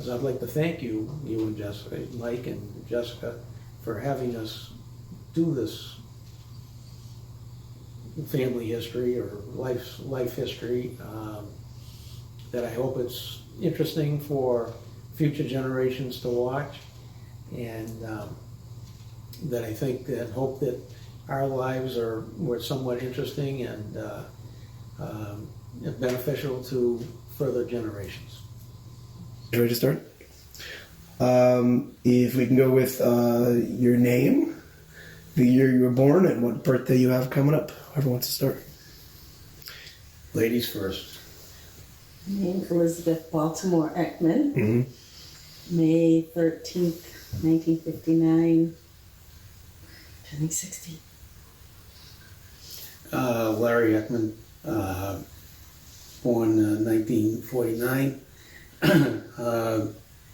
is I'd like to thank you and Jessica, Mike and Jessica, for having us do this family history or life history, that I hope it's interesting for future generations to watch, and that I think and hope that our lives were somewhat interesting and beneficial to further generations. Ready to start? If we can go with your name, the year you were born, and what birthday you have coming up. Whoever wants to start. Ladies first. Name Elizabeth Baltimore Ekman. Mm-hmm. May 13th, 1959. Turning 60. Larry Ekman, born 1949.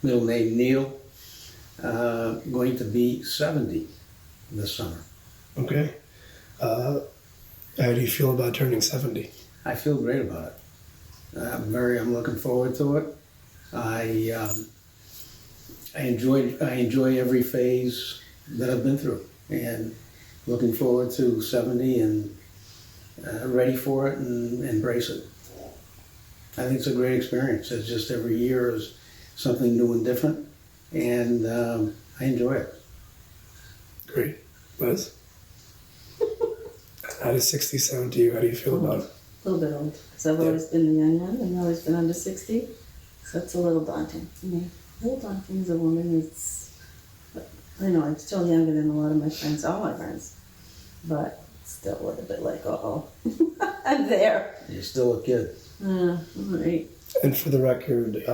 Middle name Neil. Going to be 70 this summer. Okay. How do you feel about turning 70? I feel great about it. I'm looking forward to it. I enjoy every phase that I've been through, and looking forward to 70 and ready for it and embrace it. I think it's a great experience. It's just every year is something new and different, and I enjoy it. Great. Buzz? How does 60 sound to you? How do you feel about it? A little bit old, because I've always been the young one and always been under 60, so it's a little daunting to me. A little daunting as a woman. I know I'm still younger than a lot of my friends, all my friends, but still a little bit like, uh-oh, I'm there. You're still a kid. All right. And for the record,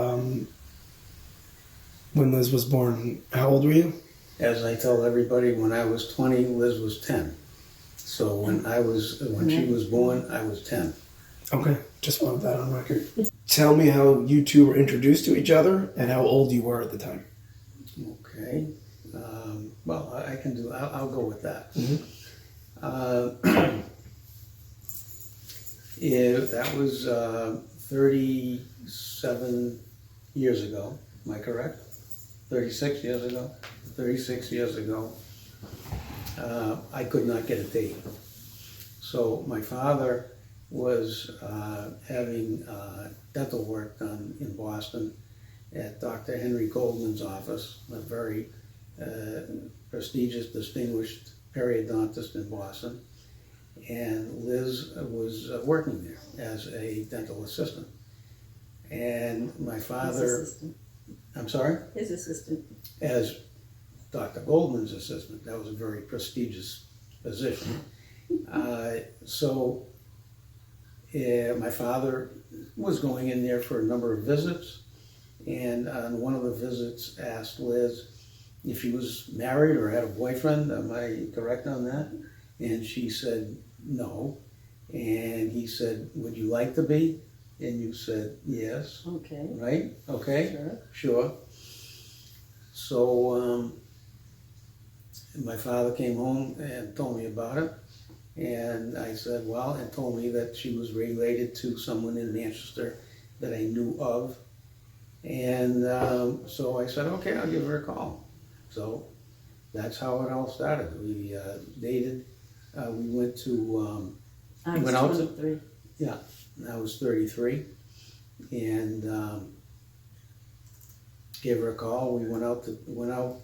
when Liz was born, how old were you? As I tell everybody, when I was 20, Liz was 10. So when she was born, I was 10. Okay, just wanted that on record. Tell me how you two were introduced to each other and how old you were at the time. Okay. Well, I can do. I'll go with that. Mm-hmm. Yeah, that was 37 years ago. Am I correct? 36 years ago. 36 years ago. I could not get a date. So my father was having dental work done in Boston at Dr. Henry Goldman's office, a very prestigious, distinguished periodontist in Boston. And Liz was working there as a dental assistant. And my father... His assistant. I'm sorry? His assistant. As Dr. Goldman's assistant. That was a very prestigious position. So my father was going in there for a number of visits, and on one of the visits asked Liz if she was married or had a boyfriend. Am I correct on that? And she said no. And he said, would you like to be? And you said yes. Okay. Right? Okay. Sure. So my father came home and told me about it. And I said, well, and told me that she was related to someone in Manchester that I knew of. And so I said, okay, I'll give her a call. So that's how it all started. We dated. We went to... I was 23. Yeah, I was 33. And gave her a call. We went out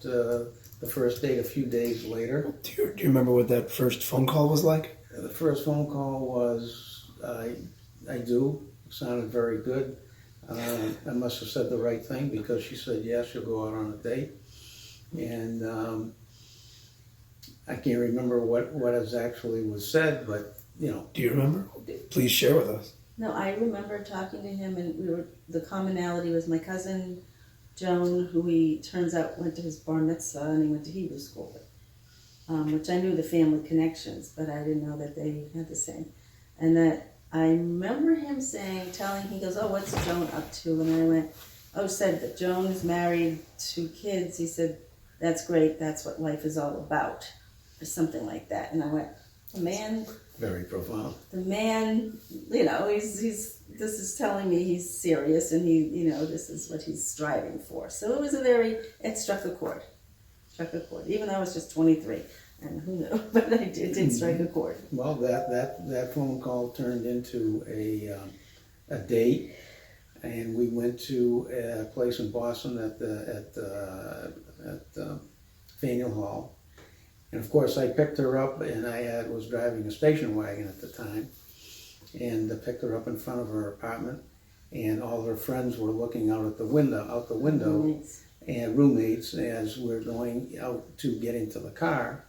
the first date a few days later. Do you remember what that first phone call was like? The first phone call was, I do. It sounded very good. I must have said the right thing because she said yes, she'll go out on a date. And I can't remember what actually was said, but you know. Do you remember? Please share with us. No, I remember talking to him, and the commonality was my cousin Joan, who he turns out went to his bar mitzvah, and he went to Hebrew school with, which I knew the family connections, but I didn't know that they had the same. And that I remember him he goes, oh, what's Joan up to? And I went, said that Joan is married, 2 kids. He said, that's great, that's what life is all about, or something like that. And I went, The man, Very profound. this is telling me he's serious and this is what he's striving for. So it was it struck a chord. Even though I was just 23. And who knew, but it did strike a chord. Well, that phone call turned into a date, and we went to a place in Boston at Faneuil Hall. And of course, I picked her up, and I was driving a station wagon at the time, and I picked her up in front of her apartment, and all her friends were looking out the window, Roommates. and roommates as we're going out to get into the car,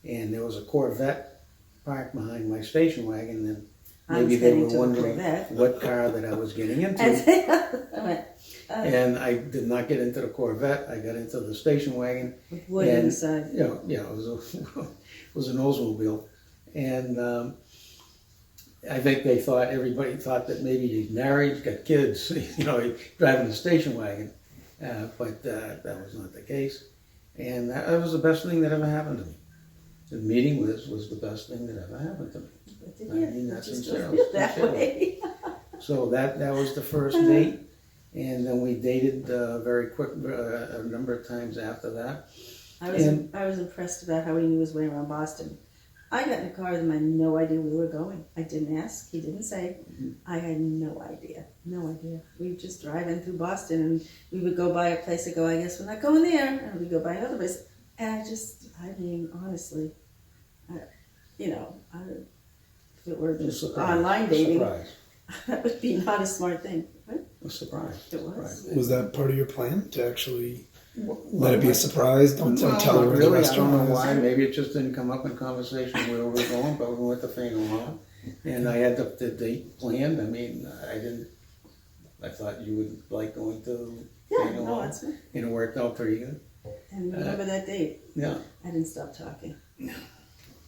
and there was a Corvette parked behind my station wagon, and I was maybe they getting were to the wondering Corvette. what car that I was getting into. I went, And I did not get into the Corvette. I got into the station wagon. with wood And, inside. It was an Oldsmobile, and I think everybody thought that maybe he's married, he's got kids, he's driving a station wagon, but that was not the case. And that was the best thing that ever happened to me. The meeting was the best thing that ever happened to me. But did I mean, that's just sincerely. feel that way. So that was the first date, and then we dated very quick a number of times after that. I was impressed about how he knew his way around Boston. I got in a car with him. I had no idea where we were going. I didn't ask. He didn't say. I had no idea. No idea. We would just drive in through Boston, and we would go by a place. I go, I guess we're not going there. And we'd go by another place. And honestly, if it were just online dating, Surprise. that would be not a smart thing. What? A surprise. It was. Surprise. Was that part of your plan to actually let it be a surprise? Don't tell her where the Really, I restaurant don't know is. why. Maybe it just didn't come up in conversation where we were going, but we went to Faneuil Hall, and I had the date planned. I mean, I thought you would like going to Yeah, Faneuil no, Hall, that's fine. and it worked out pretty good. And remember that date? Yeah. I didn't stop talking.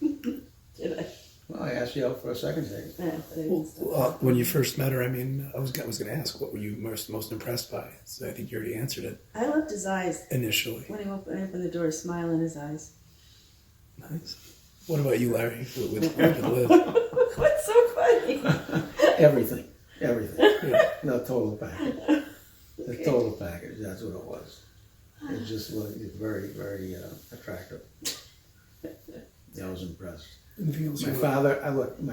Did I? Well, I asked you out for a second date. Yeah, but I didn't stop. When you first met her, I was going to ask, what were you most impressed by? So I think you already answered it I loved his eyes. initially. When he opened the door, a smile in his eyes. Nice. What about you, Larry? With Liv? What's so funny? Everything. Yeah. No, total package. The total package, that's what it was. It just was very, very attractive. Yeah, I was impressed. Anything else My you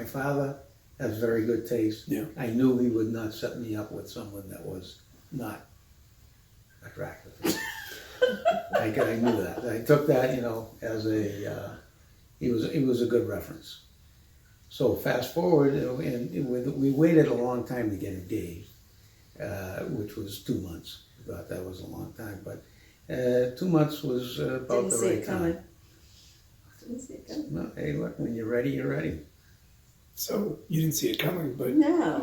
father has very good taste. Yeah. I knew he would not set me up with someone that was not attractive. I knew that. I took that, as he was a good reference. So fast forward, and we waited a long time to get engaged, which was 2 months. I thought that was a long time, but 2 months was about Didn't the see right it time. coming. Didn't see it coming. No, hey, look, when you're ready, you're ready. So you didn't see it coming, but No,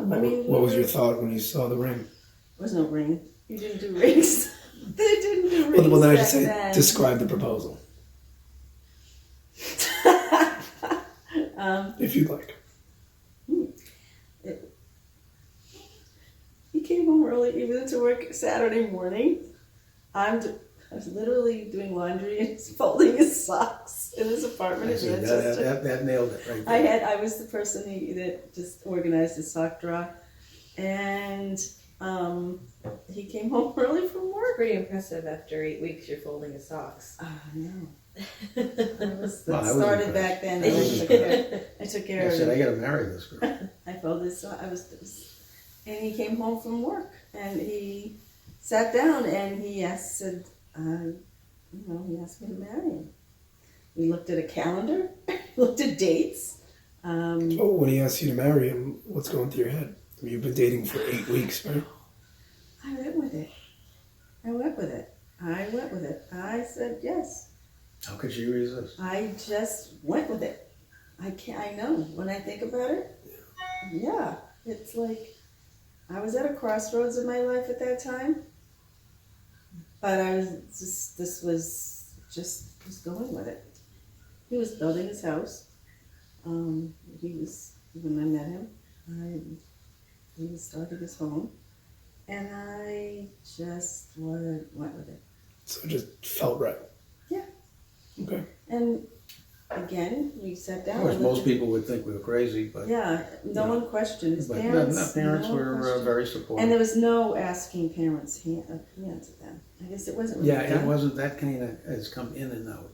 what was your thought when you saw the ring? There was no ring. You didn't do rings. They didn't do rings. Well, then I back just say, then. describe the proposal, if you'd like. He came home early. He went to work Saturday morning. I was literally doing laundry and folding his socks in his apartment in Actually, Manchester. that nailed it right there. I was the person that just organized his sock drawer, and he came home early from work. Pretty impressive after 8 weeks you're folding his socks. Oh, I know. Well, I That was started impressed. back then. I And was I took care I of said, I him. gotta marry this girl. I folded his sock. And he came home from work, and he sat down, and he asked me to marry him. We looked at a calendar, looked at dates. Oh, when he asked you to marry him, what's going through your head? I mean, you've been dating for 8 weeks, right? I went with it. I said yes. How could she resist? I just went with it. I know. When I think about it, yeah. It's like I was at a crossroads in my life at that time. But I was just going with it. He was building his house. When I met him, he was starting his home. And I just went with it. So it just felt right. Yeah. Okay. And again, we sat Of down. course, and most looked people would think we were crazy, but, at- Yeah, no one questioned his but parents. parents no one were questioned. very And supportive. there was no asking parents' hands at them. I guess it wasn't really Yeah, it done. wasn't that kind of, has come in and out.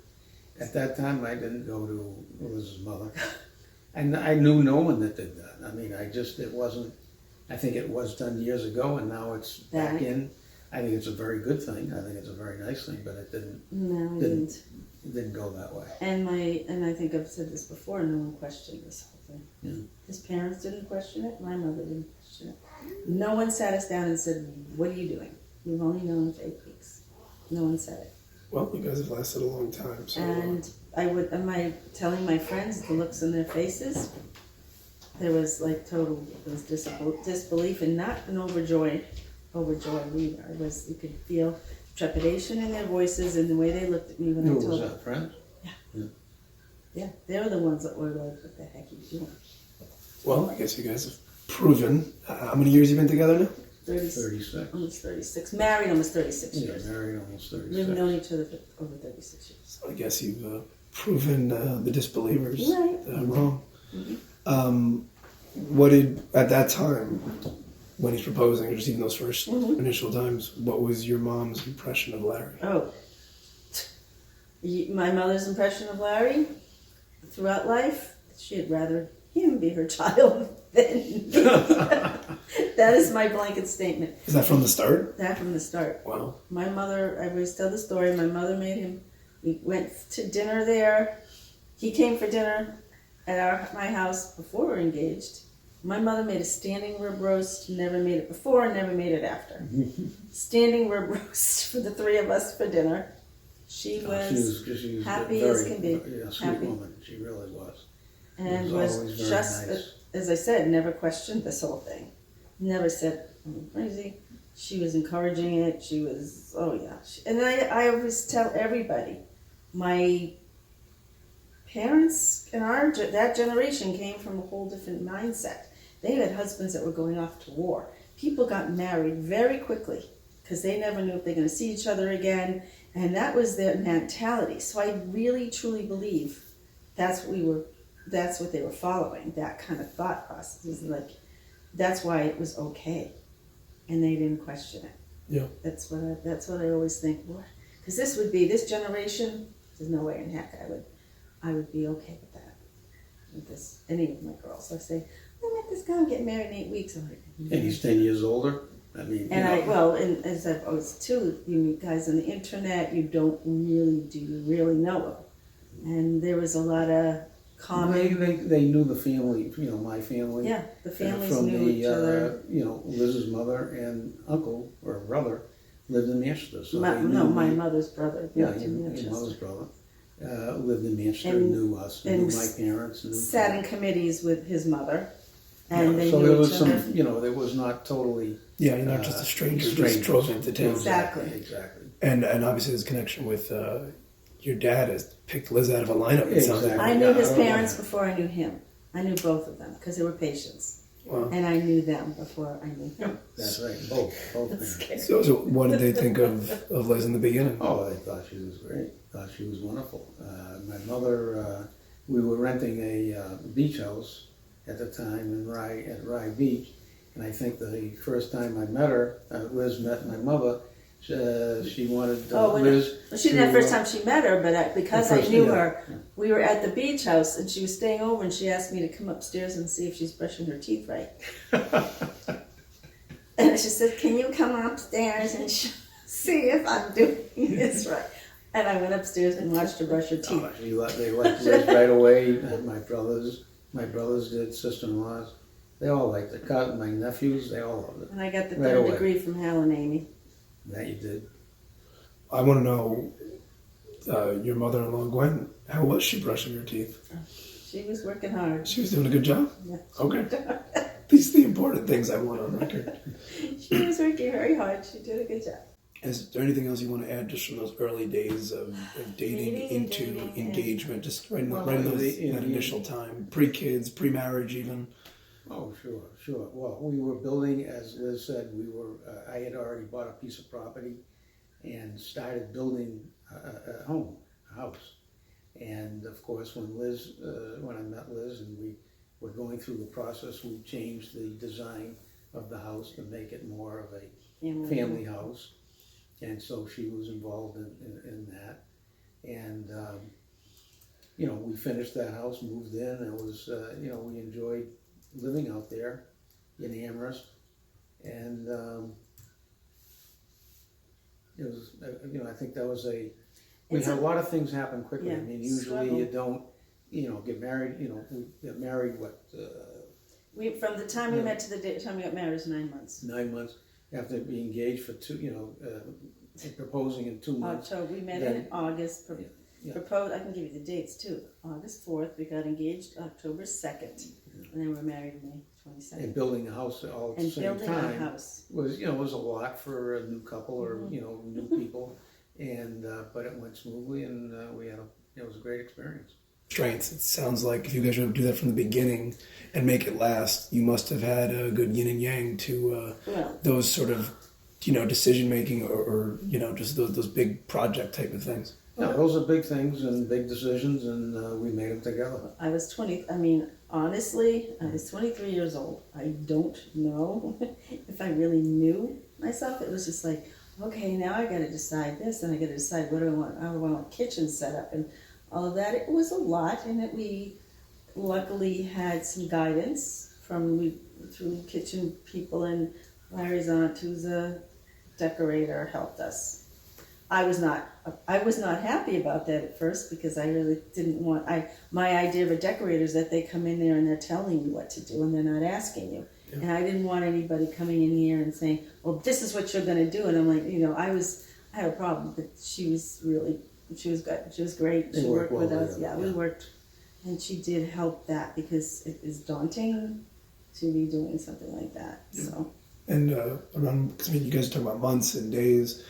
At that time, I didn't go to Liz's mother. And I knew no one that did that. I mean, it wasn't, I think it was done years ago and now it's back Back. in. I think it's a very good thing. I think it's a very nice thing, but it No, we Didn't. didn't. didn't go that way. And I think I've said this before, no one questioned this whole thing. Yeah. His parents didn't question it, my mother didn't question it. No one sat us down and said, what are you doing? You've only known him for 8 weeks. No one said it. Well, you guys have lasted a long time, so. And am I telling my friends the looks in their faces? There was like total, there was disbelief and not an overjoyed either. It was, you could feel trepidation in their voices and the way they looked at me when Who I was told them. that, friend? Yeah, they were the ones that were like, what the heck are you doing? Well, I guess you guys have proven. How many years you been together now? 36. Almost 36. Married almost 36 Yeah, years. married almost We've 36. known each other for over 36 years. So I guess you've proven the disbelievers Right. wrong. Mhm. What did, at that time, when he's proposing, or just even those 1st Mhm. initial times, what was your mom's impression of Larry? Oh. My mother's impression of Larry throughout life, she'd rather him be her child than me. That is my blanket statement. Is that from the start? That from the start. Wow. My mother, I always tell the story, my mother made him, we went to dinner there. He came for dinner at my house before we were engaged. My mother made a standing rib roast, never made it before, never made it after. Standing rib roast for the 3 of us for dinner. She was she was happy very, as can be. Yeah, sweet Happy. woman. She really was. and was was always very just, nice. as I said, never questioned this whole thing. Never said, I'm crazy. She was encouraging it. She was, oh yeah. And I always tell everybody, my parents and that generation came from a whole different mindset. They had husbands that were going off to war. People got married very quickly because they never knew if they're going to see each other again. And that was their mentality. So I really, truly believe that's what they were following, that kind of thought process. It was like, that's why it was okay. And they didn't question it. Yeah. That's what I always think. Because this generation, there's no way in heck I would be okay with that. With this, any of my girls. I say, I met this guy, I'm getting married in 8 weeks. I'm like, And he's 10 years older. I mean, and as I've always too, you meet guys on the internet, you don't really know them. And there was a lot of common, they knew the family, my family. yeah, the families from knew the, each other. Liz's mother and uncle or brother lived in Manchester. So they knew My me. mother's brother Yeah, lived in your Manchester. mother's brother lived in Manchester, And- knew us, and knew my parents. Knew Sat in committees with his mother, and they so knew there each was other. some, there was not totally Yeah, you're not just a stranger, just drove into town. Exactly. Exactly. And obviously there's a connection with your dad has picked Liz out of a lineup, it sounds like. Exactly. I knew Yeah, his I don't know parents that. before I knew him. I knew both of them because they were patients, Wow. and I knew them before I knew him. That's right. Both That's parents. scary. So what did they think of Liz in the beginning? Oh, they thought she was great. Thought she was wonderful. My mother, we were renting a beach house at the time at Rye Beach, and I think the first time I met her, Liz met my mother. She wanted Liz. She didn't have the first time she met her, but because I knew her, yeah. we were at the beach house, and she was staying over, and she asked me to come upstairs and see if she's brushing her teeth right. And she said, "Can you come upstairs and see if I'm doing this right?" And I went upstairs and watched her brush her teeth. Oh, they liked Liz right away. And my brothers did, sister-in-laws. They all liked it. My nephews, they all loved it. And I got the Right third away. degree from Hal and Amy. That you did. I want to know, your mother-in-law, Gwen, how was she brushing her teeth? She was working hard. She was doing a good job? Yeah. Okay. These are the important things I want on record. She was working very hard. She did a good job. Is there anything else you want to add just from those early days of dating Dating, into dating, engagement? Just right in Well, that initial time, pre-kids, pre-marriage even. Oh, sure. Well, we were building, as Liz said, I had already bought a piece of property and started building a house. And of course, when I met Liz and we were going through the process, we changed the design of the house to make it more of a family house. And so she was involved in that. And, we finished that house, moved in. It was, we enjoyed living out there in Amherst. And it was, I think that was we had a lot of things happen quickly. Yeah, I mean, usually struggle. you don't, get married, we got married, From the time we met to the time we got married was 9 months. 9 months, after being engaged for proposing in 2 months. October, we met Then- in August, Yeah. proposed, I can give you the dates too. August 4th, we got engaged October 2nd, and then we were married May 22nd. And building a house all at the And same building our time house. was a lot for a new couple or, new people. And, but it went smoothly and it was a great experience. Strengths. It sounds like if you guys were able to do that from the beginning and make it last, you must have had a good yin and yang to Well, those sort of, decision making or just those big project type of things. Yeah, those are big things and big decisions and we made them together. honestly, I was 23 years old. I don't know if I really knew myself. It was just like, okay, now I gotta decide this and I gotta decide what do I want, how do I want a kitchen set up and all of that. It was a lot and we luckily had some guidance through kitchen people, and Larry's aunt, who's a decorator, helped us. I was not happy about that at first because I really didn't want, my idea of a decorator is that they come in there and they're telling you what to do and they're not asking you. Yeah. And I didn't want anybody coming in here and saying, well, this is what you're gonna do. And I'm like, I had a problem, but she was good. She was great. She worked with us. Yeah, we worked, and she did help that because it is daunting to be doing something like that. Yeah. So. And because you guys talk about months and days.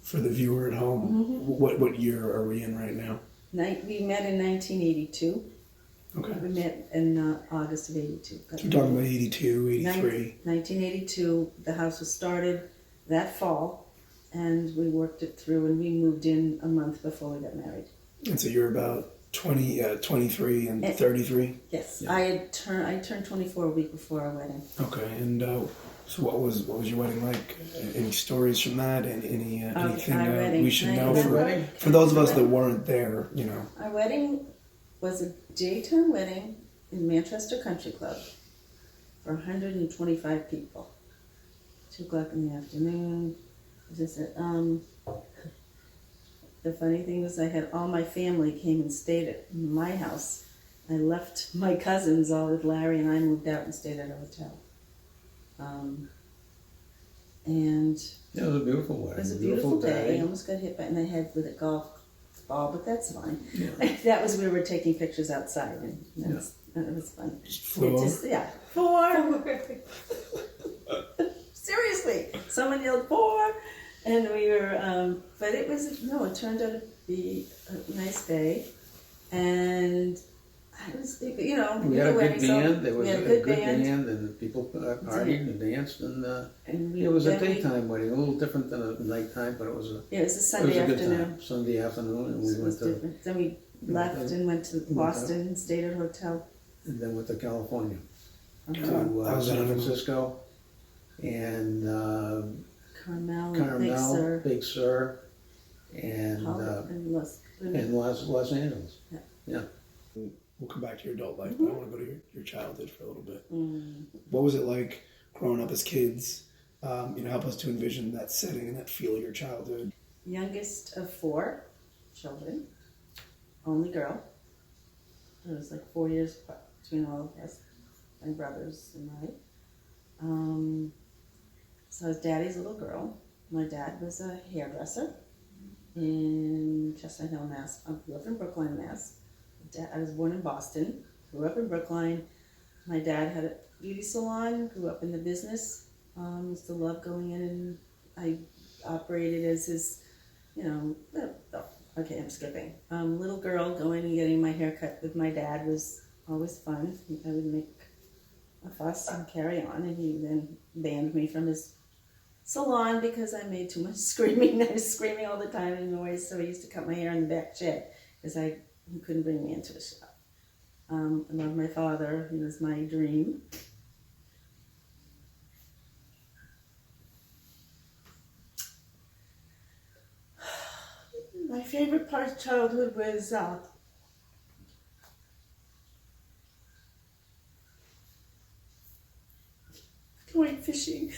For the viewer at home, what year are we in right now? We met in 1982. Okay. We met in August of 82. So we're talking about 82, 83. 1982, the house was started that fall, and we worked it through, and we moved in a month before we got married. And so you're about 23 and 33? Yes. Yeah. I turned 24 a week before our wedding. Okay, and so what was your wedding like? Any stories from that? Anything we should know for those of us that weren't there? Our wedding was a daytime wedding in Manchester Country Club for 125 people. 2 o'clock in the afternoon. The funny thing was I had all my family came and stayed at my house. I left my cousins all with Larry, and I moved out and stayed at a hotel. And yeah, it was a beautiful wedding. It was a beautiful day. I almost got hit by my head with a golf ball, but that's fine. Yeah. That was we were taking pictures outside, and it was fun. Four. Four. Seriously, someone yelled 4, and we were. But it turned out to be a nice day, and. We had a good band. There was a good band, and people partied and danced, and it was a daytime wedding, a little different than a nighttime, but it was a Sunday afternoon. Sunday afternoon, and we went to. Different. Then we left and went to Boston and stayed at a hotel. And then went to California, to San Francisco, and Carmel, Big Sur, and Los Angeles. Yeah. We'll come back to your adult life, but I want to go to your childhood for a little bit. What was it like growing up as kids? Help us to envision that setting and that feel of your childhood. Youngest of 4 children, only girl. There was like 4 years between all of us, my brothers and I. So I was daddy's little girl. My dad was a hairdresser in Chestnut Hill, Mass. I grew up in Brookline, Mass. I was born in Boston, grew up in Brookline. My dad had a beauty salon, grew up in the business. Used to love going in, and I operated as his, okay, I'm skipping. Little girl going and getting my hair cut with my dad was always fun. I would make a fuss and carry on, and he then banned me from his salon because I made too much screaming. I was screaming all the time and noise, so he used to cut my hair in the back shed. because he couldn't bring me into the shop. I love my father. He was my dream. My favorite part of childhood was going fishing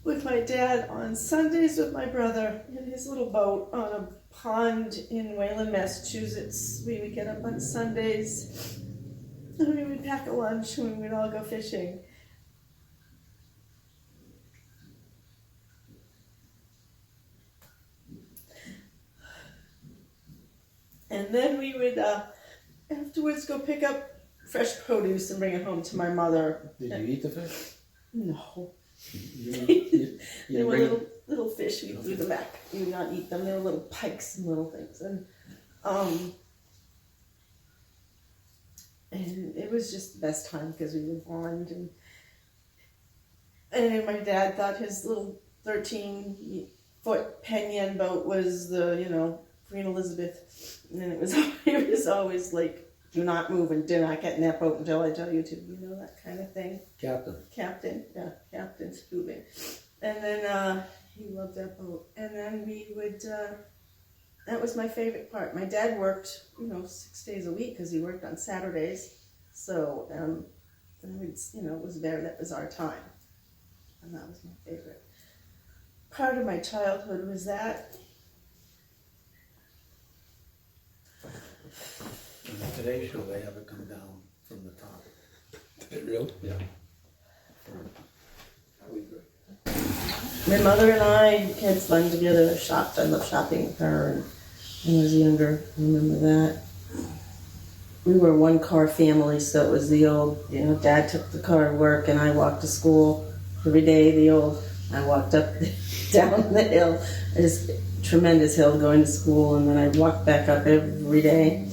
with my dad on Sundays with my brother in his little boat on a pond in Wayland, Massachusetts. We would get up on Sundays and we would pack a lunch and we would all go fishing. And then we would afterwards go pick up fresh produce and bring it home to my mother. Did you eat the fish? No. You They were bring- little fish. We threw them back. We would not eat them. They were little pikes and little things. And it was just the best time because we would bond. And my dad thought his little 13-foot Penyan boat was the, Queen Elizabeth. And it was always like, do not move and do not get in that boat until I tell you to, that kind of thing. Captain. Captain Scuba. And then he loved that boat. And then we would, that was my favorite part. My dad worked, 6 days a week because he worked on Saturdays. So, that was our time. And that was my favorite. Part of my childhood was that. In today's show, they have it come down from the top. Did it really? Yeah. My mother and I had fun together, shopped. I loved shopping with her and when I was younger. I remember that. We were a one-car family, so it was the old, Dad took the car to work and I walked to school every day. I walked up, down the hill, this tremendous hill going to school, and then I walked back up every day.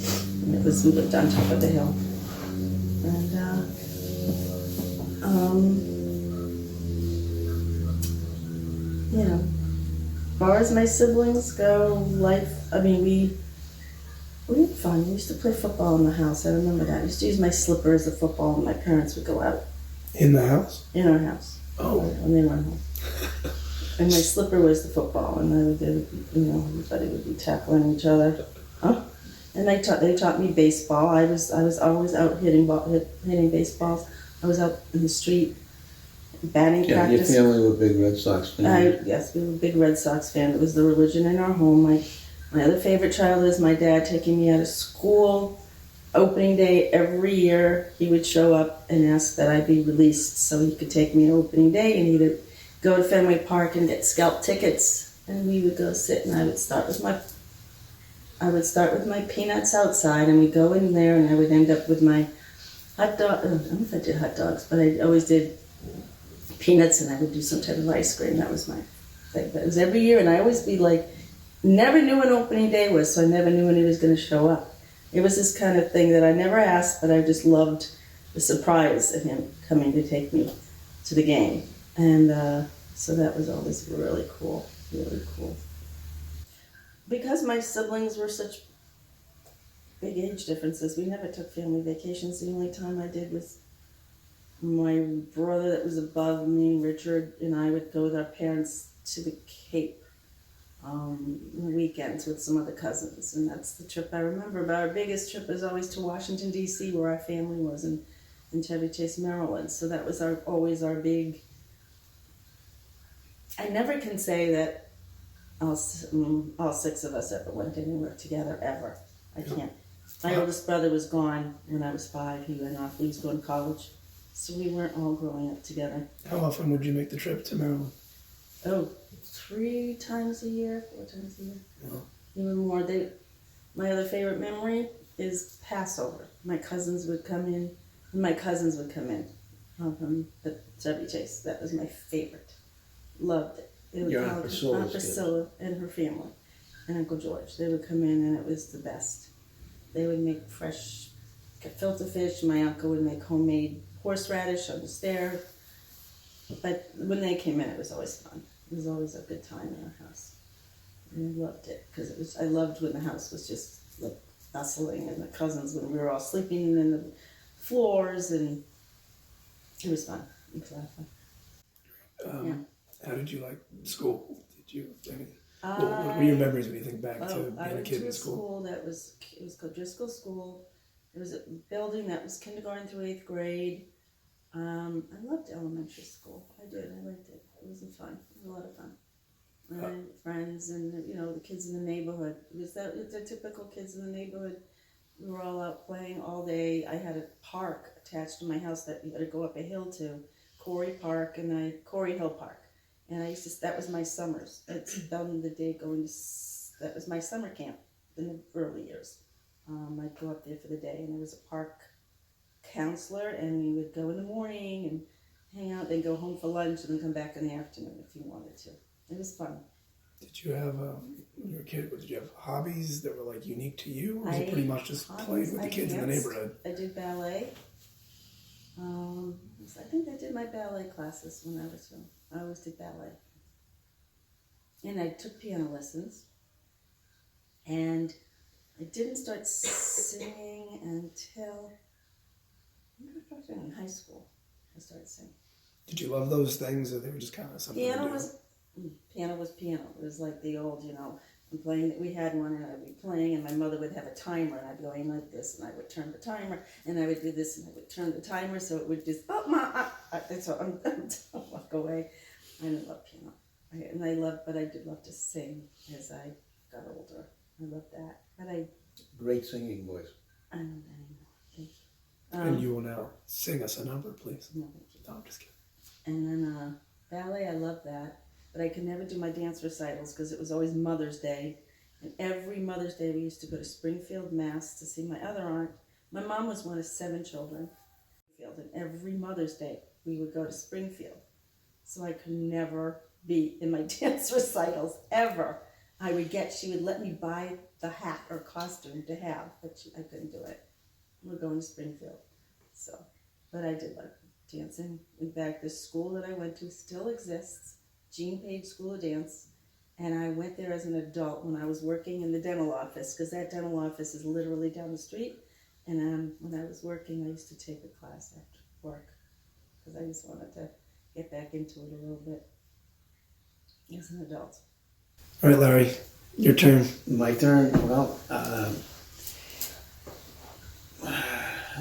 And we lived on top of the hill. And, as far as my siblings go, we had fun. We used to play football in the house. I remember that. I used to use my slipper as a football, and my parents would go out In the house? in our house. Oh. When they weren't home. And my slipper was the football, and everybody would be tackling each other. Huh? And they taught me baseball. I was always out hitting baseballs. I was out in the street batting Yeah, your practice. family were big Red Sox fans. Yes, we were a big Red Sox fan. It was the religion in our home. My other favorite child is my dad taking me out of school. Opening day every year, he would show up and ask that I be released so he could take me to opening day, and he would go to Fenway Park and get scalp tickets, and we would go sit, and I would start with my peanuts outside, and we'd go in there, and I would end up with my hot dog. I don't know if I did hot dogs, but I always did peanuts, and I would do some type of ice cream. That was my thing. But it was every year, and I always be like, never knew when opening day was, so I never knew when he was going to show up. It was this kind of thing that I never asked, but I just loved the surprise of him coming to take me to the game. And so that was always really cool, really cool. Because my siblings were such big age differences, we never took family vacations. The only time I did was my brother that was above me, Richard, and I would go with our parents to the Cape weekends with some other cousins, and that's the trip I remember. But our biggest trip was always to Washington, D.C., where our family was, in Chevy Chase, Maryland. So that was always our big... I never can say that all six of us ever went anywhere together, ever. I can't. My oldest brother was gone when I was 5. He went off. He was going to college. So we weren't all growing up together. How often would you make the trip to Maryland? Oh, 3 times a year, 4 times a year. Wow. Even more. My other favorite memory is Passover. My cousins would come in from the Chevy Chase. That was my favorite. Loved it. They would Your Aunt call it Priscilla's Aunt Priscilla and her family, and Uncle George. They would come in, and it was the best. They would make fresh gefilte fish. My uncle would make homemade horseradish on the stairs. But when they came in, it was always fun. It was always a good time in our house. And I loved it because I loved when the house was just like hustling, and the cousins when we were all sleeping in the floors, and it was fun. It was a lot of fun. How did you like school? Did you? What were your memories when you think back to I being a went kid to in a school? school it was called Driscoll School. It was a building that was kindergarten through 8th grade. I loved elementary school. I did. I liked it. It was fun. It was a lot of fun. And I had friends and the kids in the neighborhood. It's the typical kids in the neighborhood. We were all out playing all day. I had a park attached to my house that you had to go up a hill to, Corey Park and Corey Hill Park. And I used to, that was my summers. I'd spend the day that was my summer camp in the early years. I'd go up there for the day, and I was a park counselor, and we would go in the morning and hang out, then go home for lunch, and then come back in the afternoon if you wanted to. It was fun. Did you have, when you were a kid, did you have hobbies that were like unique to you, or was it pretty much just playing with the kids in the neighborhood? I did ballet. I think I did my ballet classes when I was young. I always did ballet. And I took piano lessons. And I didn't start singing until in high school. I started singing. Did you love those things, or they were just kind of something Piano to do? was piano. It was like the old, I'm playing. We had one, and I'd be playing, and my mother would have a timer, and I'd go in like this, and I would turn the timer, and I would do this, and I would turn the timer, so it would just that's what I'm walk away. I didn't love piano, but I did love to sing as I got older. I loved that, but Great singing voice. I don't know that anymore. Thank you. And you will now sing us a number, please. No, thank you. No, I'm just kidding. And then ballet, I love that. But I could never do my dance recitals because it was always Mother's Day. And every Mother's Day we used to go to Springfield, Mass. to see my other aunt. My mom was one of 7 children. And every Mother's Day we would go to Springfield. So I could never be in my dance recitals, ever. She would let me buy the hat or costume to have, but I couldn't do it. We're going to Springfield. But I did like dancing. In fact, the school that I went to still exists, Jean Page School of Dance, and I went there as an adult when I was working in the dental office, because that dental office is literally down the street, and when I was working, I used to take a class after work, because I just wanted to get back into it a little bit as an adult. All right, Larry, your turn. My turn. Well,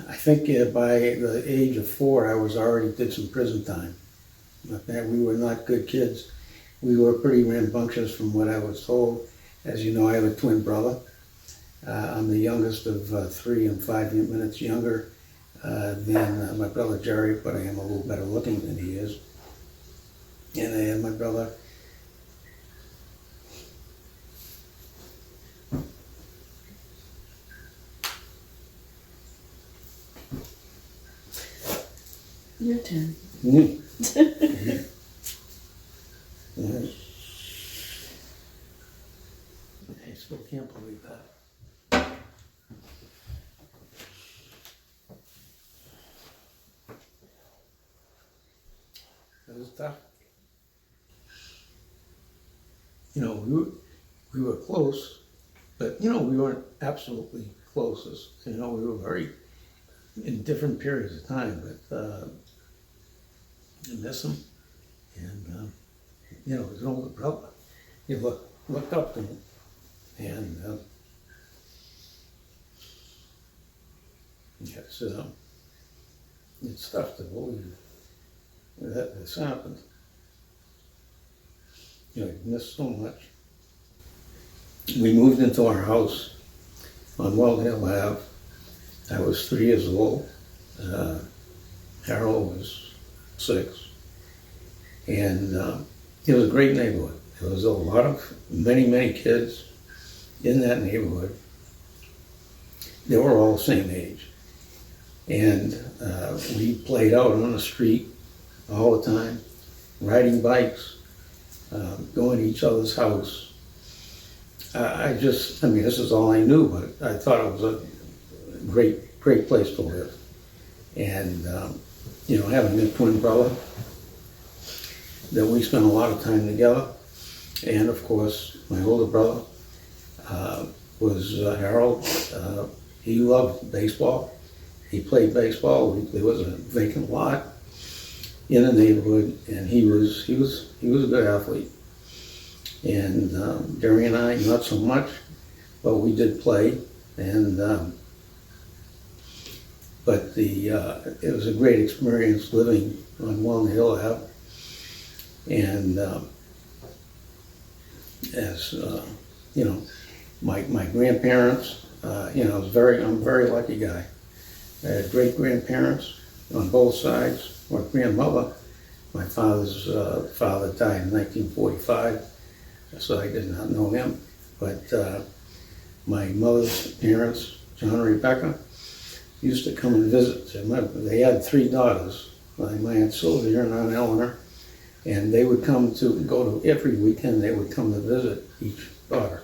I think by the age of 4, I already did some prison time. But we were not good kids. We were pretty rambunctious from what I was told. As you know, I have a twin brother. I'm the youngest of 3. I'm 5 minutes younger than my brother Jerry, but I am a little better looking than he is. And I have my brother. Your turn. Mm. I still can't believe that. That was tough. We were close, but we weren't absolutely closest. We were very in different periods of time, but I miss him. And he's an older brother. You look up to him, and it's tough to believe that this happened. You miss so much. We moved into our house on Weld Hill Ave. I was 3 years old. Harold was 6. And it was a great neighborhood. There was many kids in that neighborhood. They were all the same age. And we played out on the street all the time, riding bikes, going to each other's house. This is all I knew, but I thought it was a great place to live. And, having a twin brother, that we spent a lot of time together. And of course, my older brother, was Harold. He loved baseball. He played baseball. There was a vacant lot in the neighborhood, and he was a good athlete. And Gary and I, not so much, but we did play. And but it was a great experience living on Walnut Hill Ave. And as you know, my grandparents, I'm a very lucky guy. I had great grandparents on both sides. My grandmother, my father's father died in 1945, so I did not know him. But my mother's parents, John and Rebecca, used to come and visit. They had 3 daughters, my Aunt Sylvia and Aunt Eleanor, and they would go to every weekend. They would come to visit each daughter.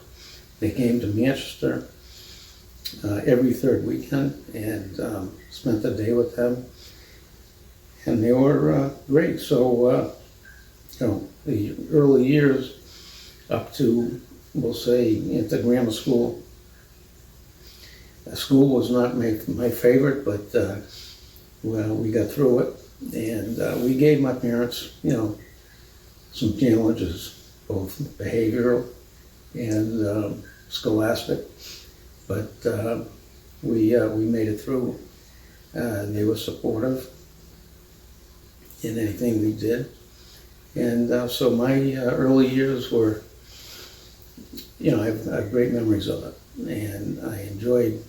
They came to Manchester every 3rd weekend and spent the day with them, and they were great. So the early years up to, we'll say, into grammar school. School was not my favorite, but well, we got through it, and we gave my parents, some challenges, both behavioral and scholastic, but we made it through. They were supportive in anything we did, and so my early years were, I have great memories of it, and I enjoyed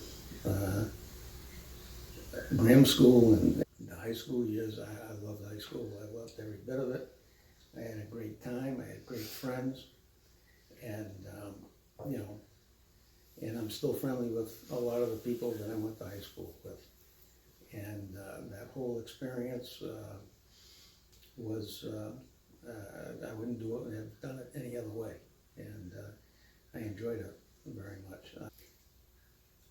grammar school and the high school years. I loved high school. I loved every bit of it. I had a great time. I had great friends, and and I'm still friendly with a lot of the people that I went to high school with. And that whole experience was, I wouldn't do it and have done it any other way. And I enjoyed it very much.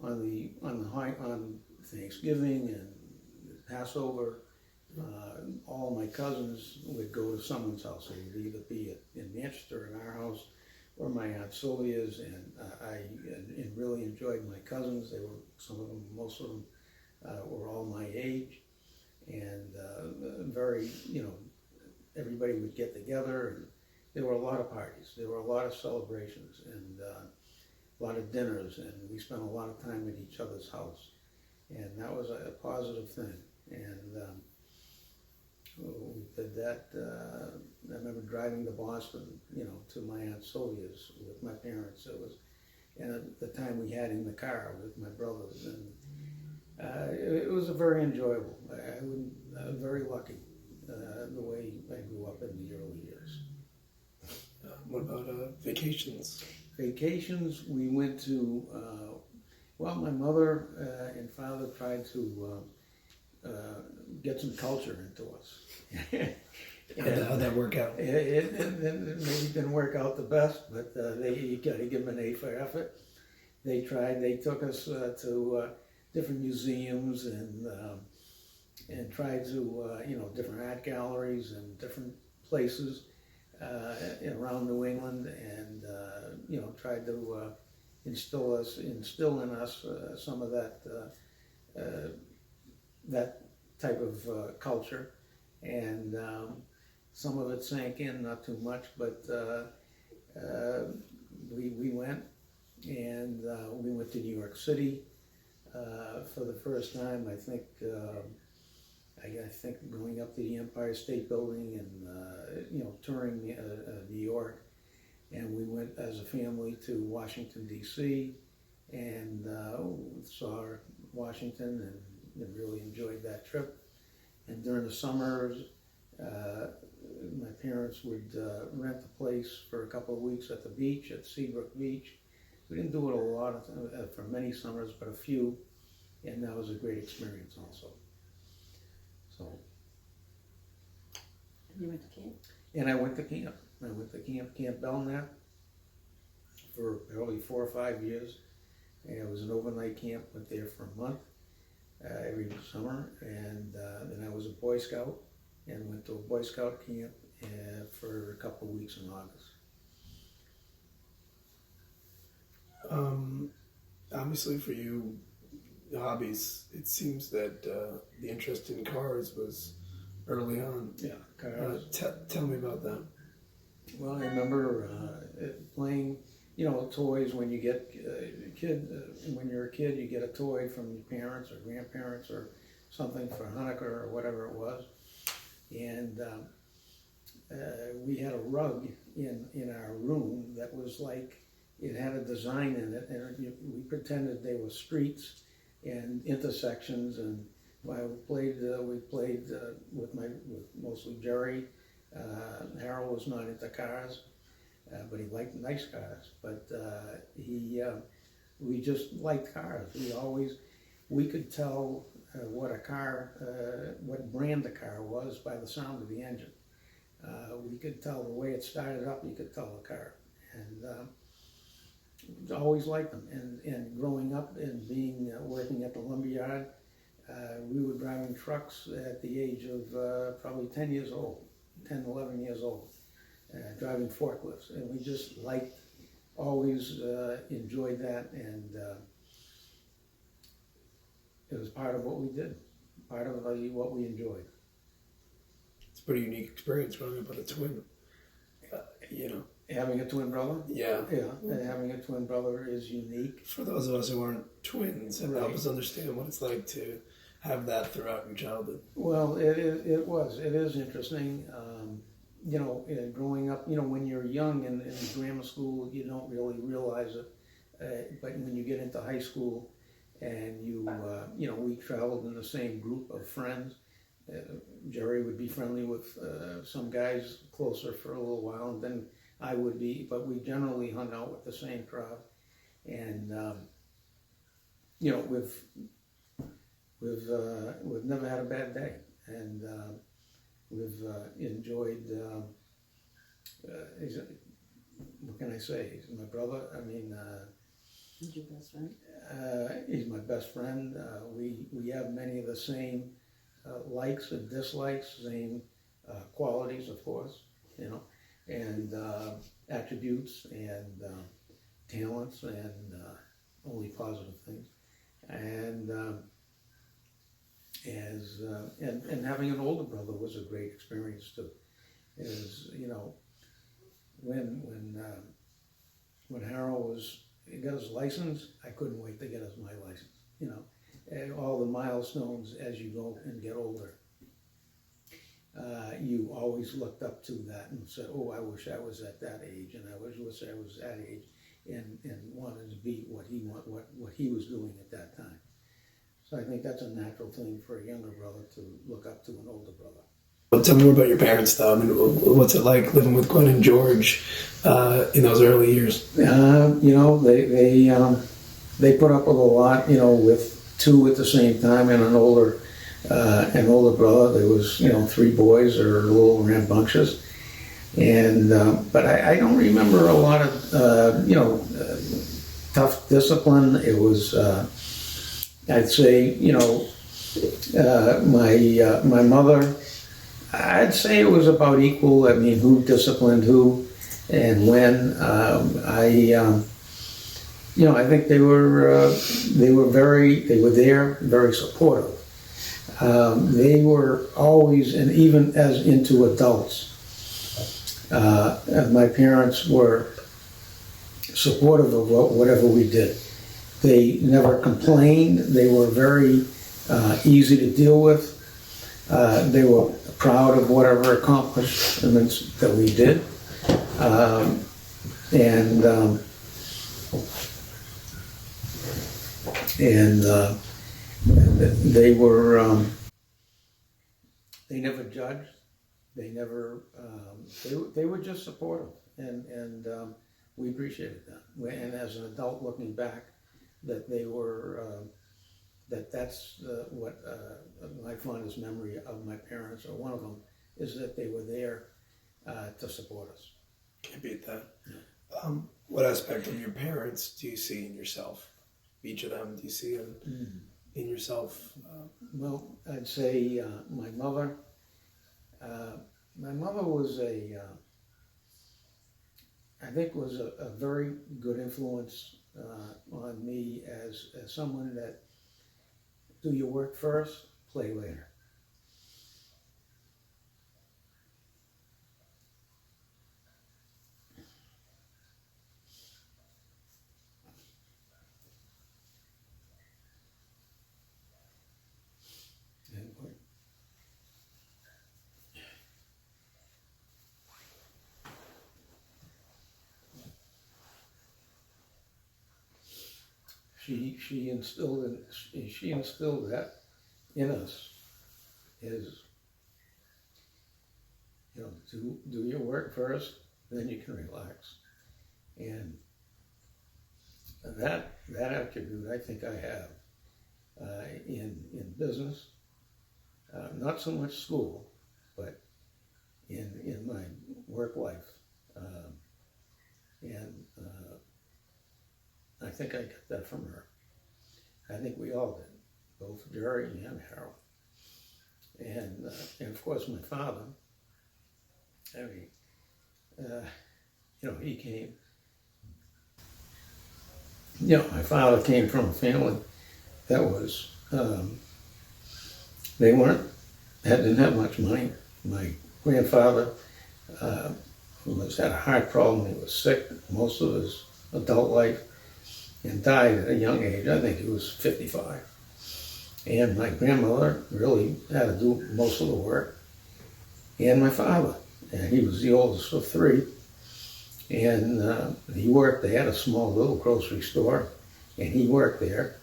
On Thanksgiving and Passover, all my cousins would go to someone's house. It would either be in Manchester in our house or my Aunt Sylvia's, and I really enjoyed my cousins. They were most of them were all my age, and very, everybody would get together, and there were a lot of parties. There were a lot of celebrations and a lot of dinners, and we spent a lot of time at each other's house, and that was a positive thing. And we did that. I remember driving to Boston, to my Aunt Sylvia's with my parents. And at the time we had in the car with my brothers, and it was a very enjoyable. I was very lucky the way I grew up in the early years. What about vacations? Vacations, we went to, my mother and father tried to get some culture into us. How'd that work out? It maybe didn't work out the best, but you got to give them an A for effort. They took us to different museums and tried to, different art galleries and different places around New England, and tried to instill in us some of that type of culture, and some of it sank in, not too much, but we went, and we went to New York City for the first time. I think going up to the Empire State Building and touring New York, and we went as a family to Washington D.C. and saw Washington and really enjoyed that trip. And during the summers, my parents would rent a place for a couple of weeks at the beach, at Seabrook Beach. We didn't do it a lot for many summers, but a few, and that was a great experience also. So. And you went to camp? And I went to camp. Camp Belknap, for probably 4 or 5 years. And it was an overnight camp. Went there for a month every summer, and then I was a Boy Scout and went to a Boy Scout camp for a couple of weeks in August. obviously for you, hobbies, it seems that the interest in cars was early on. Yeah, cars. Tell me about that. Well, I remember playing, toys when you get a kid. When you're a kid, you get a toy from your parents or grandparents or something for Hanukkah or whatever it was, and we had a rug in our room that was like it had a design in it, and we pretended they were streets and intersections, and we played with mostly Jerry. Harold was not into cars, but he liked nice cars. But we just liked cars. We could tell what brand the car was by the sound of the engine. We could tell the way it started up. You could tell the car, and always liked them. And growing up and working at the lumberyard, we were driving trucks at the age of probably 10 years old. 10, 11 years old, driving forklifts, and we just always enjoyed that, and it was part of what we did, part of what we enjoyed. It's a pretty unique experience growing up with a twin. Having a twin brother? Yeah. Having a twin brother is unique. For those of us who aren't twins, it Right. helps us understand what it's like to have that throughout your childhood. Well, it is interesting. Growing up, when you're young in grammar school, you don't really realize it. But when you get into high school, and we traveled in the same group of friends. Jerry would be friendly with some guys closer for a little while, and then I would be. But we generally hung out with the same crowd, and we've never had a bad day, and we've enjoyed. What can I say? He's my brother. He's your best friend? He's my best friend. We have many of the same likes and dislikes, same qualities, of course, and attributes and talents, and only positive things, and and having an older brother was a great experience too. When Harold got his license, I couldn't wait to get my license. And all the milestones as you go and get older. You always looked up to that and said, "Oh, I wish I was at that age, and I wish I was that age," and wanted to be what he was doing at that time. So I think that's a natural thing for a younger brother to look up to an older brother. Well, tell me more about your parents, though. What's it like living with Gwen and George in those early years? They put up with a lot. With two at the same time and an older brother. There was 3 boys or a little rambunctious, and but I don't remember a lot of tough discipline. It was I'd say my mother. I'd say it was about equal. Who disciplined who and when. I think they were there, very supportive. They were always, and even as into adults, my parents were supportive of whatever we did. They never complained. They were very easy to deal with. They were proud of whatever accomplishments that we did. They were, they never judged. They never, they were just supportive, and we appreciated that. And as an adult looking back, that they were, that's what my fondest memory of my parents, or one of them, is that they were there to support us. Can't beat that. Yeah. What aspect of your parents do you see in yourself? Each of them, do you see in yourself? Well, I'd say my mother. My mother was I think was a very good influence on me as someone that do your work first, play later. And what- she instilled that in us, is, you know, do your work first, then you can relax. And that attribute I think I have in business, not so much school, but in my work life. And I think I got that from her. I think we all did, both Jerry and Harold. And of course my father, I mean, you know, he came, you know, my father came from a family that was, they didn't have much money. My grandfather had a heart problem. He was sick most of his adult life and died at a young age. I think he was 55. And my grandmother really had to do most of the work. And my father, and he was the oldest of three. And he worked, they had a small little grocery store, and he worked there.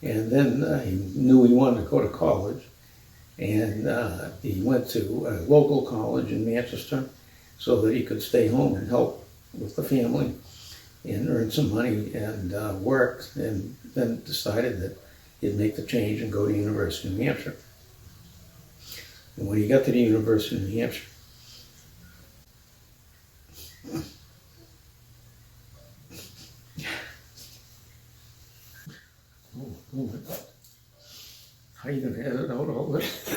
And then he knew he wanted to go to college. And he went to a local college in Manchester so that he could stay home and help with the family and earn some money, and worked, and then decided that he'd make the change and go to the University of New Hampshire. And when he got to the University of New Hampshire, oh my God. How are you gonna edit out all this? I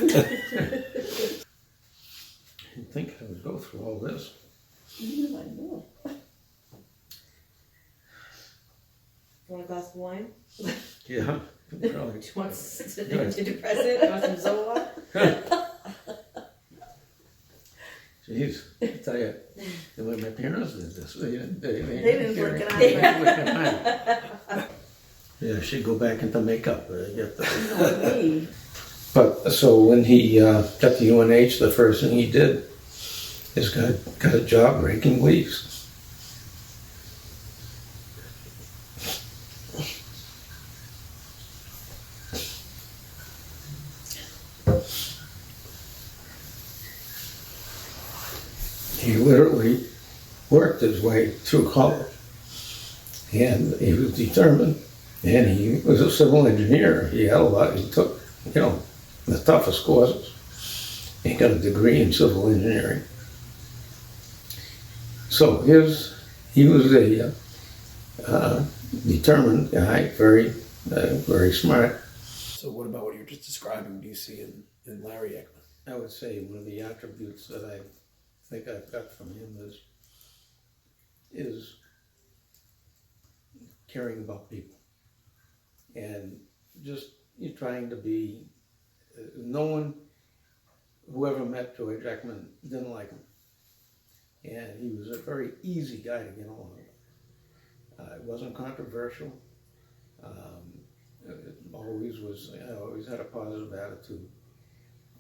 didn't think I would go through all this. I know. You want a glass of wine? Yeah, probably. Do you want some antidepressant? You want some Zoloft? Jeez, I tell you, the way my parents did this, they didn't work it out. They didn't work it out. Yeah, I should go back into makeup. Get the... Me. But so when he got to UNH, the first thing he did is got a job raking leaves. He literally worked his way through college, and he was determined, and he was a civil engineer. He had a lot, he took, you know, the toughest courses. He got a degree in civil engineering. So he was a determined guy, very smart. So what about what you were just describing do you see in Larry Ekman? I would say one of the attributes that I think I've got from him is caring about people, and just you're trying to be. No one, whoever met George Ekman, didn't like him, and he was a very easy guy to get along with. It wasn't controversial. It always was. I always had a positive attitude,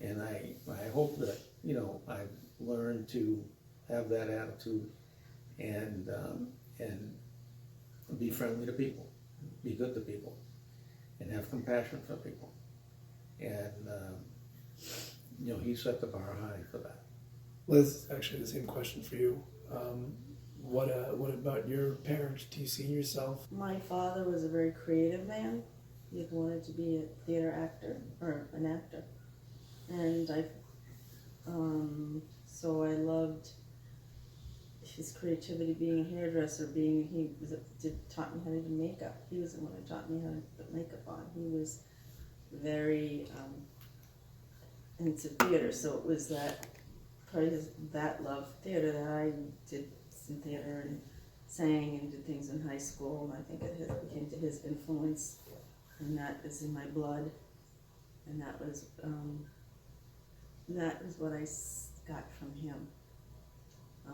and I hope that, you know, I've learned to have that attitude and be friendly to people, be good to people, and have compassion for people. And you know, he set the bar high for that. Liz, actually the same question for you. What about your parents? Do you see in yourself? My father was a very creative man. He had wanted to be a theater actor, or an actor. And so I loved his creativity, being a hairdresser, taught me how to do makeup. He was the one who taught me how to put makeup on. He was very into theater, so it was that love of theater that I did some theater and sang and did things in high school, and I think it became to his influence, and that is in my blood, and that was what I got from him. I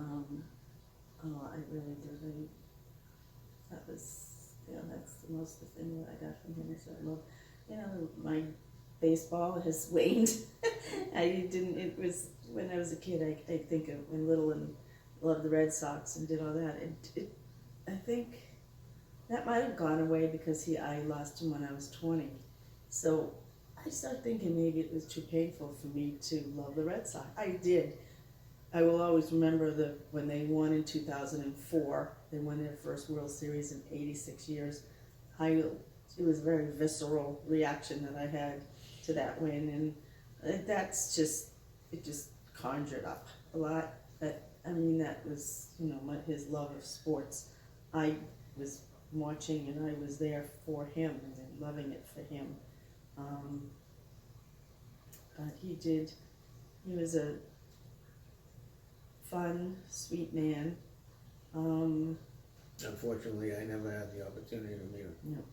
really did. That was, that's the most the thing that I got from him is I love, my baseball has waned. It was, when I was a kid, I think of when little and loved the Red Sox and did all that. I think that might have gone away because I lost him when I was 20. So I started thinking maybe it was too painful for me to love the Red Sox. I did. I will always remember when they won in 2004. They won their first World Series in 86 years. It was a very visceral reaction that I had to that win, and it just conjured up a lot. That was, his love of sports. I was watching and I was there for him and loving it for him. But he was a fun, sweet man. Unfortunately, I never had the opportunity to meet him. No.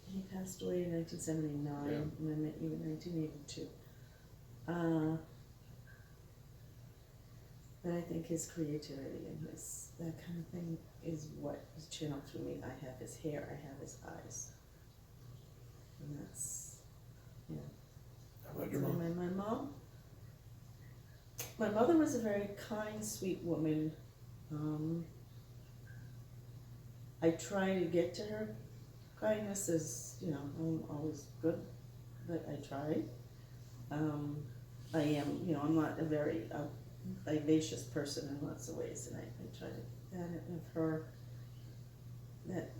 He passed away in 1979, Yeah. and I met you in 1982. But I think his creativity and that kind of thing is what is channeled through me. I have his hair, I have his eyes. And that's, How about your mom? My mom? My mother was a very kind, sweet woman. I try to get to her. Kindness is, I'm always good, but I try. I am, I'm not a very vivacious person in lots of ways, and I try to add it with her that,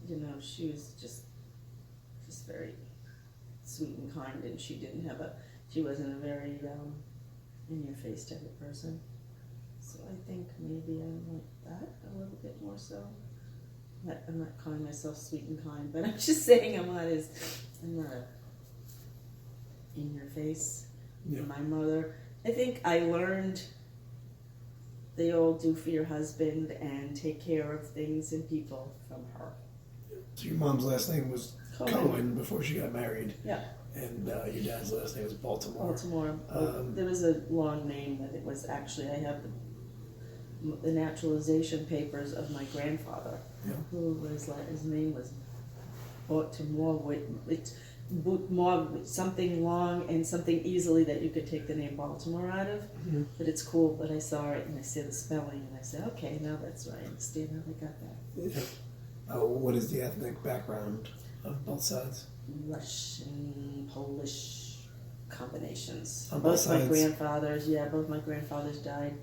she was just very sweet and kind, and she wasn't a very in-your-face type of person. So I think maybe I'm like that a little bit more so. I'm not calling myself sweet and kind, but I'm just saying I'm not in your face. Yeah. My mother, I think I learned the old do for your husband and take care of things and people from her. So your mom's last name was Cohen before she got married. Yeah. And your dad's last name was Baltimore. Baltimore. There was a long name that it was actually, I have the naturalization papers of my grandfather, who was his name was Baltimore. It's something long and something easily that you could take the name Baltimore out of. Mm-hmm. But it's cool. But I saw it and I see the spelling and I said, okay, now that's right. I understand how they got that. Yeah. What is the ethnic background of both sides? Russian, Polish combinations. On both Both my sides? both my grandfathers died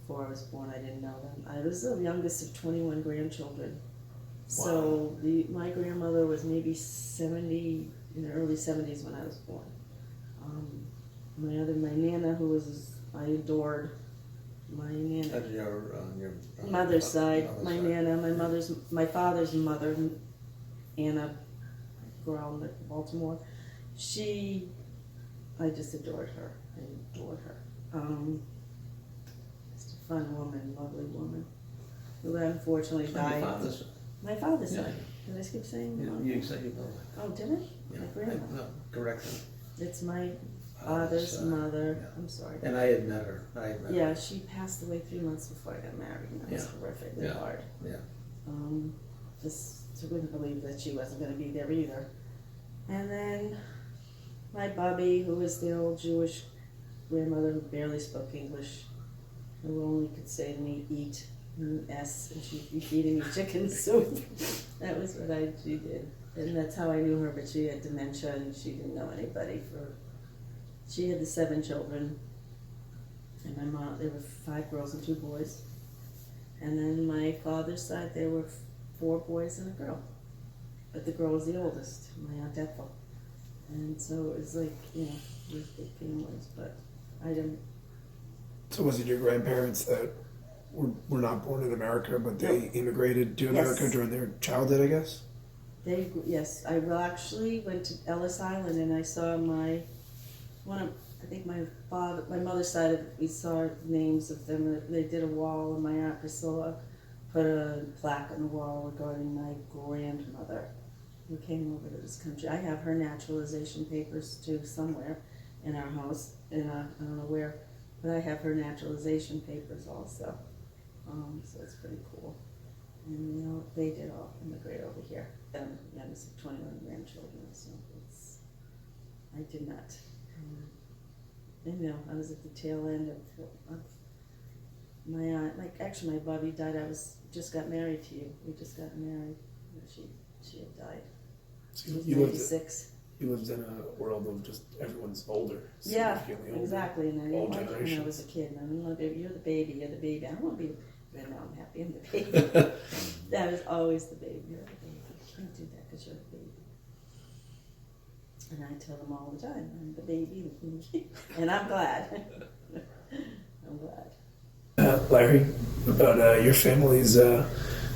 before I was born. I didn't know them. I was the youngest of 21 grandchildren. Wow. So my grandmother was maybe 70, in the early 70s when I was born. My Nana, I adored. My Nana. That's your Mother's side. My side. Nana, my father's mother, Anna Brown at Baltimore. I just adored her. I adored her. Just a fun woman, lovely woman, who unfortunately died. My father's Yeah. side. Did I skip saying? Yeah, you said you both. Oh, did I? Yeah. My grandma. No, correction. It's my father's side. mother. Yeah. I'm sorry. And I had met her. Yeah, she passed away 3 months before I got married, and that was horrifically Yeah. hard. Yeah. Just wouldn't believe that she wasn't going to be there either. And then my Bobby, who was the old Jewish grandmother who barely spoke English, who only could say to me, eat, S, and she'd be feeding me chicken soup. That was what she did. And that's how I knew her, but she had dementia and she didn't know anybody. She had the 7 children, and my mom, there were 5 girls and 2 boys. And then my father's side, there were 4 boys and a girl. But the girl was the oldest, my Aunt Ethel. And so it was like, it was big families, but I didn't. So was it your grandparents that were not born in America, but they immigrated to America Yes. during their childhood, I guess? Yes, I actually went to Ellis Island and I saw my mother's side, we saw names of them. They did a wall in my Aunt Priscilla put a plaque on the wall regarding my grandmother who came over to this country. I have her naturalization papers too somewhere in our house, and I don't know where, but I have her naturalization papers also. So it's pretty cool. And you know, they did all immigrate over here. Youngest of 21 grandchildren, so I did not. And, you know, I was at the tail end of my aunt. Actually, my Bobby died. Just got married to you. We just got married. She had died. So She was you lived 96. you lived in a world of just everyone's older. Yeah, significantly older. exactly. And I All didn't like it when I generations. was a kid. And I didn't want to be, you're the baby. I don't want to be. But now I'm happy. I'm the baby. That was always the baby. You're the baby. You can't do that because you're the baby. And I tell them all the time, I'm the baby, and I'm glad. I'm glad. Larry, about your family's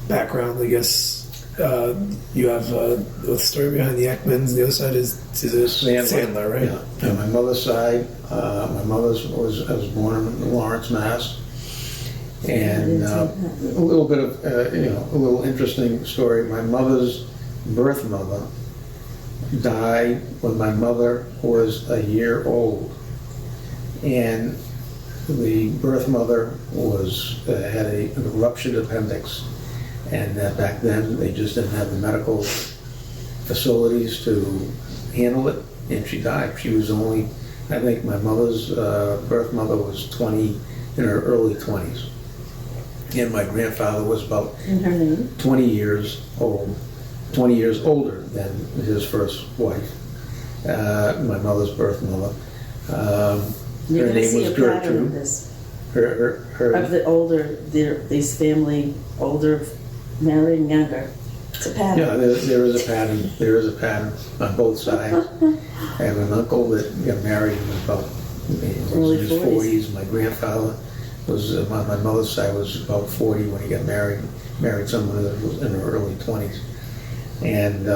background, I guess you have the story behind the Ekmans. The other side is Sandler, right? Yeah. And my mother's side, my mother's I was born in Lawrence, Mass. And a little bit of, a little interesting story. My mother's birth mother died when my mother was a year old. And the birth mother had a ruptured appendix. And back then, they just didn't have the medical facilities to handle it. And she died. She was only, I think my mother's birth mother was 20, in her early 20s. And my grandfather was about And her name? 20 years old, 20 years older than his first wife, my mother's birth mother. You're Her going to name see was a pattern of Gertrude. this. Her Of the older, these family, older, married, younger. It's a pattern. yeah, there is a pattern. There is a pattern on both sides. I have an uncle that got married in about Early in his 40s. 40s. My grandfather was my mother's side was about 40 when he got married. Married someone that was in her early 20s. And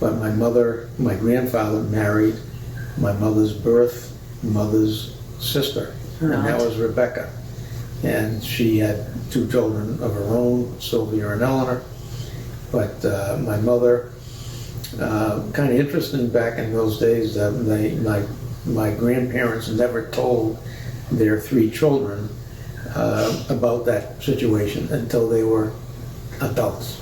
but my grandfather married my mother's mother's sister, Her and that aunt. was Rebecca. And she had 2 children of her own, Sylvia and Eleanor. But my mother, kind of interesting back in those days, my grandparents never told their 3 children about that situation until they were adults.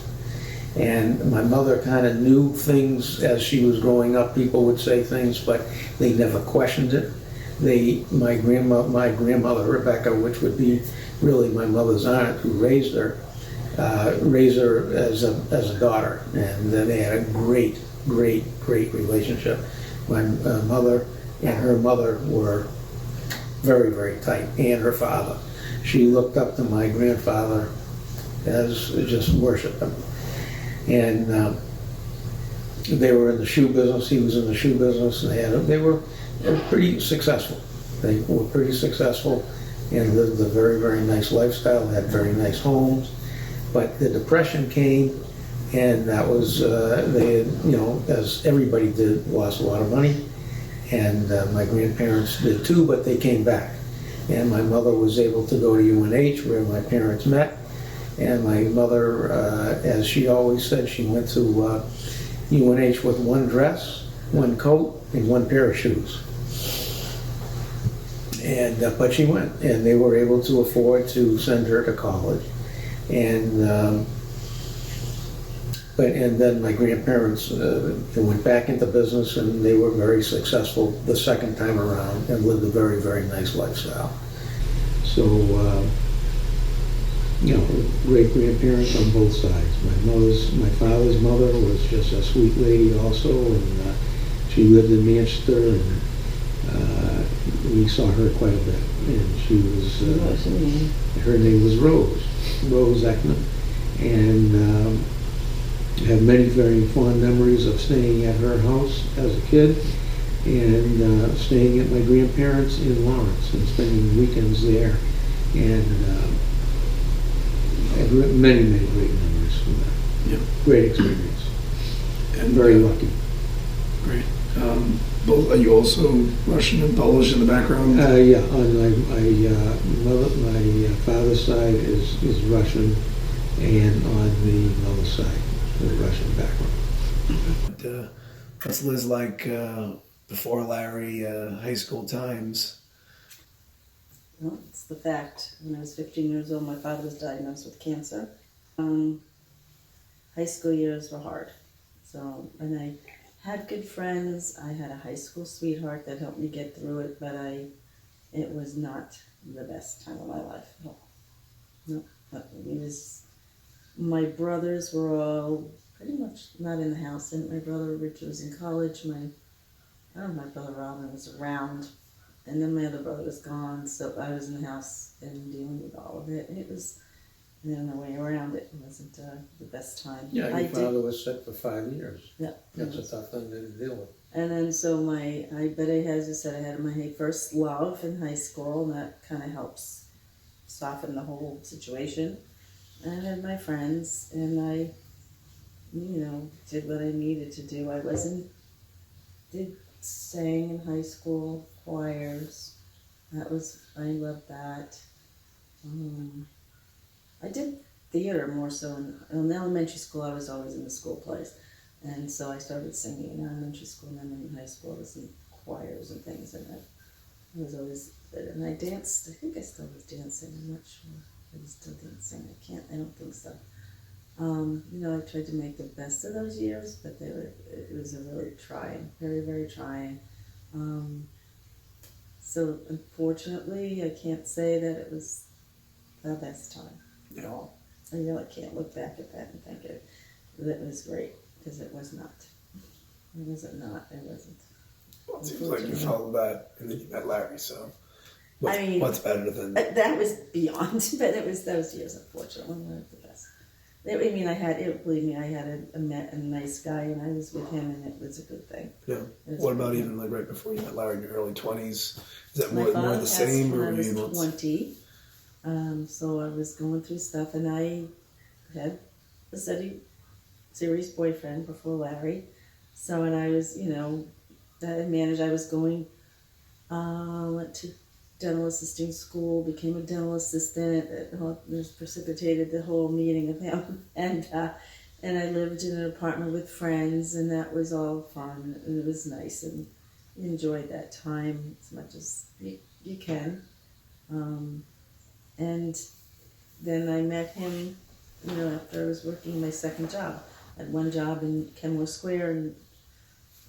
And my mother kind of knew things as she was growing up. People would say things, but they never questioned it. My grandmother Rebecca, which would be really my mother's aunt, who raised her as a daughter, and they had a great relationship. My mother and her mother were very, very tight, and her father. She looked up to my grandfather as just worshipped him. And they were in the shoe business. He was in the shoe business, and they were pretty successful. They were pretty successful and lived a very, very nice lifestyle, had very nice homes. But the Depression came, and that was, they had, as everybody did, lost a lot of money. And my grandparents did too, but they came back. And my mother was able to go to UNH, where my parents met. And my mother, as she always said, she went to UNH with 1 dress, 1 coat, and 1 pair of shoes. And but she went, and they were able to afford to send her to college. And then my grandparents went back into business, and they were very successful the second time around, and lived a very, very nice lifestyle. So. Great grandparents on both sides. My father's mother was just a sweet lady also, and she lived in Manchester, and we saw her quite a bit. And she was, her name was Rose Ekman, and I have many very fond memories of staying at her house as a kid, and staying at my grandparents in Lawrence and spending weekends there, and I have many, many great memories from that. Yep. Great experience. And Very lucky. Great. Are you also Russian and Polish in the background? Yeah, on my father's side is Russian, and on the mother's side, with Russian background. What's Liz like before Larry, high school times? Well, it's the fact. When I was 15 years old, my father was diagnosed with cancer. High school years were hard. So, and I had good friends. I had a high school sweetheart that helped me get through it, but it was not the best time of my life at all. No, my brothers were all pretty much not in the house. And my brother Richard was in college. My brother Robin was around. And then my other brother was gone, so I was in the house and dealing with all of it. And it was, no way around it. It wasn't the best time. Yeah, your father was sick for 5 years. Yeah. That's a tough thing to deal with. And then so as I said, I had my first love in high school, and that kind of helps soften the whole situation. And I had my friends, and I, did what I needed to do. Did sang in high school, choirs. I loved that. I did theater more so in elementary school. I was always in the school plays. And so I started singing in elementary school, and then in high school I was in choirs and things, and I was always, and I danced. I think I still was dancing. I'm not sure if I was still dancing. I don't think so. I tried to make the best of those years, but it was a really trying, very, very trying. So unfortunately, I can't say that it was the best time at all. I can't look back at that and think that it was great, because it was not. It wasn't. Well, it seems like you followed that and then you met Larry, so what's better than... That was beyond, but those years, unfortunately, weren't the best. Believe me, I met a nice guy, and I was with him, and it was a good thing. Yeah. What about even like right before you met Larry in your early 20s? Is that more the same, or were you able to... I was 20, so I was going through stuff, and I had a serious boyfriend before Larry. So, and I was, I was going, went to dental assisting school, became a dental assistant. It just precipitated the whole meeting of him. And I lived in an apartment with friends, and that was all fun. And it was nice, and enjoyed that time as much as you can. And then I met him, after I was working my second job. I had one job in Kenmore Square, and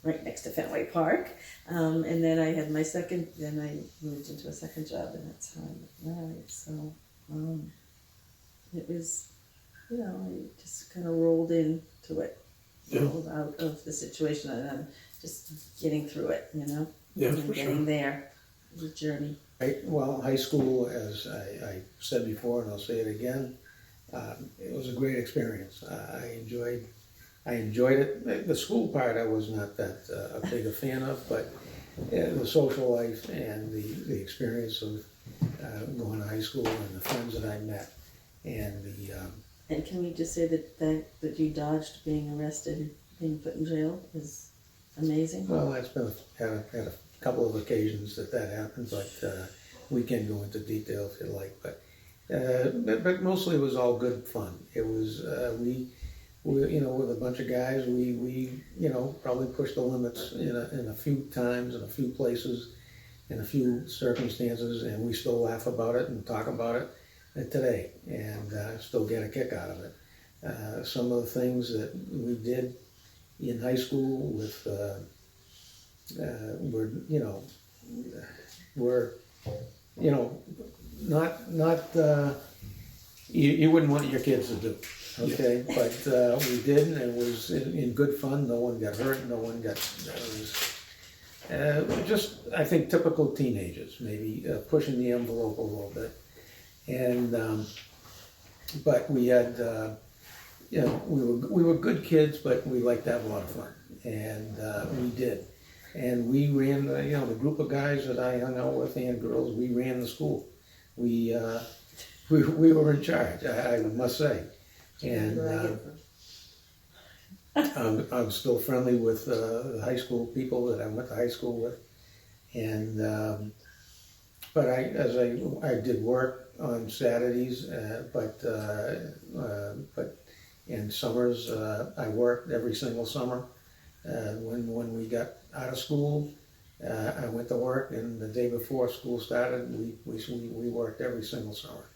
right next to Fenway Park. And then I had then I moved into a second job, and that's how I met Larry. So it was, I just kind of rolled into it, rolled out of the situation, and I'm just getting through it, Yeah, and for getting sure. there. It was a journey. Well, high school, as I said before, and I'll say it again, it was a great experience. I enjoyed it. The school part I was not that a big a fan of, but the social life and the experience of going to high school and the friends that I met, and And can we just say that you dodged being arrested, being put in jail is amazing? well, it's been had a couple of occasions that happened, but we can go into detail if you like. But mostly it was all good fun. It was we with a bunch of guys, we probably pushed the limits in a few times, in a few places, in a few circumstances, and we still laugh about it and talk about it today, and still get a kick out of it. Some of the things that we did in high school were not you wouldn't want your kids to do. Okay, but we did, and it was in good fun. No one got hurt. No one got. It was just, I think, typical teenagers, maybe pushing the envelope a little bit. And but we had, we were good kids, but we liked to have a lot of fun, and we did. And we ran, the group of guys that I hung out with and girls. We ran the school. We were in charge. I must say. And I'm still friendly with the high school people that I went to high school with, and but I did work on Saturdays, but in summers, I worked every single summer. When we got out of school, I went to work, and the day before school started, we worked every single summer.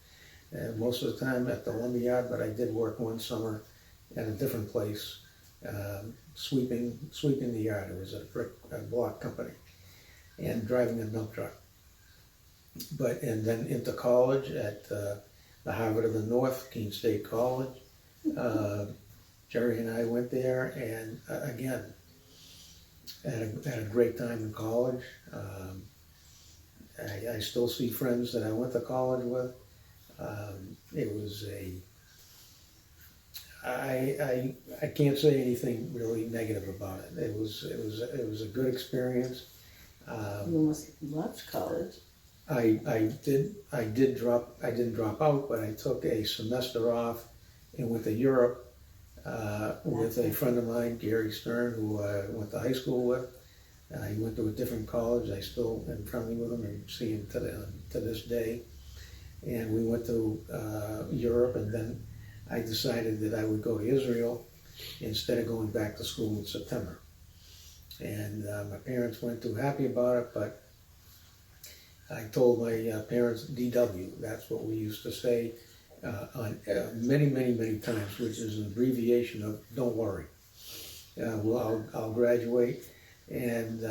Most of the time at the lumberyard, but I did work one summer at a different place, sweeping the yard. It was a block company, and driving a dump truck. And then into college at the Harvard of the North, Keene State College. Jerry and I went there, and again, had a great time in college. I still see friends that I went to college with. It was I can't say anything really negative about it. It was a good experience. You almost loved college. I didn't drop out, but I took a semester off and went to Europe with a friend of mine, Gary Stern, who I went to high school with. He went to a different college. I still am friendly with him and see him to this day. And we went to Europe, and then I decided that I would go to Israel instead of going back to school in September. And my parents weren't too happy about it, but I told my parents DW. That's what we used to say on many times, which is an abbreviation of "Don't worry." Well, I'll graduate, and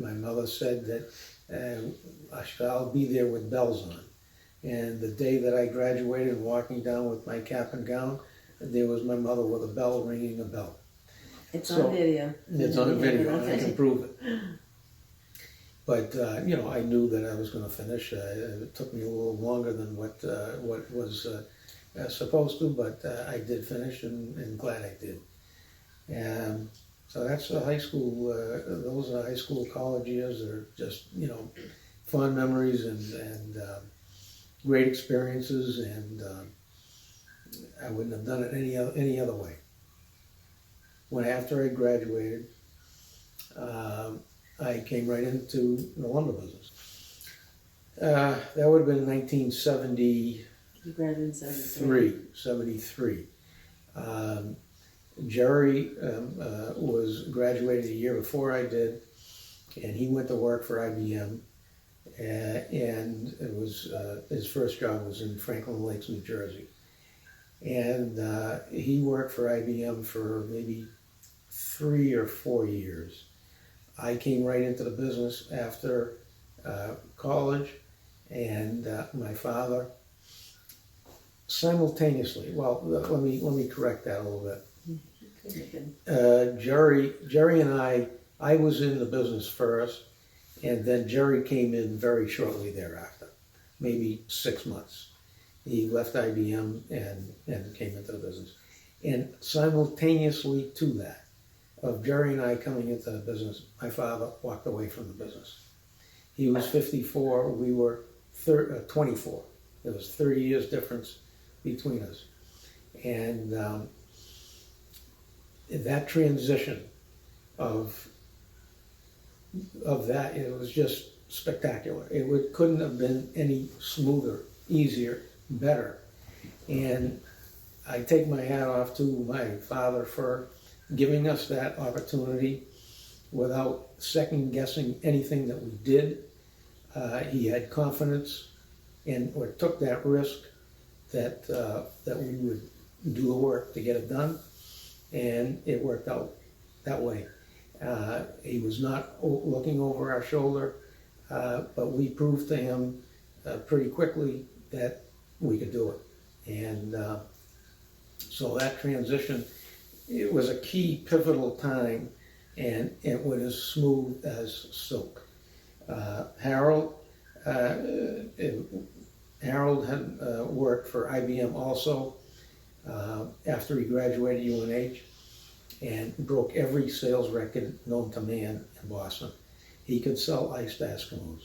my mother said that I'll be there with bells on. And the day that I graduated, walking down with my cap and gown, there was my mother with a bell ringing a bell. It's on video. It's on a video, and I can prove it. But I knew that I was going to finish. It took me a little longer than what was supposed to, but I did finish, and glad I did. And so that's the high school. Those are high school, college years. They're just fond memories and great experiences, and I wouldn't have done it any other way. After I graduated, I came right into the lumber business. That would have been 1973. You graduated in 73. 73. Jerry was graduated a year before I did, and he went to work for IBM. And it was his first job was in Franklin Lakes, New Jersey. And he worked for IBM for maybe 3 or 4 years. I came right into the business after college, and my father simultaneously. Well, let me correct that a little bit. Jerry and I was in the business first, and then Jerry came in very shortly thereafter, maybe 6 months. He left IBM and came into the business. And simultaneously to that, of Jerry and I coming into the business, my father walked away from the business. He was 54, we were 24. There was 30 years difference between us. And that transition of that, it was just spectacular. Couldn't have been any smoother, easier, better. And I take my hat off to my father for giving us that opportunity without second guessing anything that we did. He had confidence or took that risk that we would do the work to get it done, and it worked out that way. He was not looking over our shoulder, but we proved to him pretty quickly that we could do it. And so that transition, it was a key pivotal time, and it went as smooth as silk. Harold had worked for IBM also after he graduated UNH, and broke every sales record known to man in Boston. He could sell ice to Eskimos.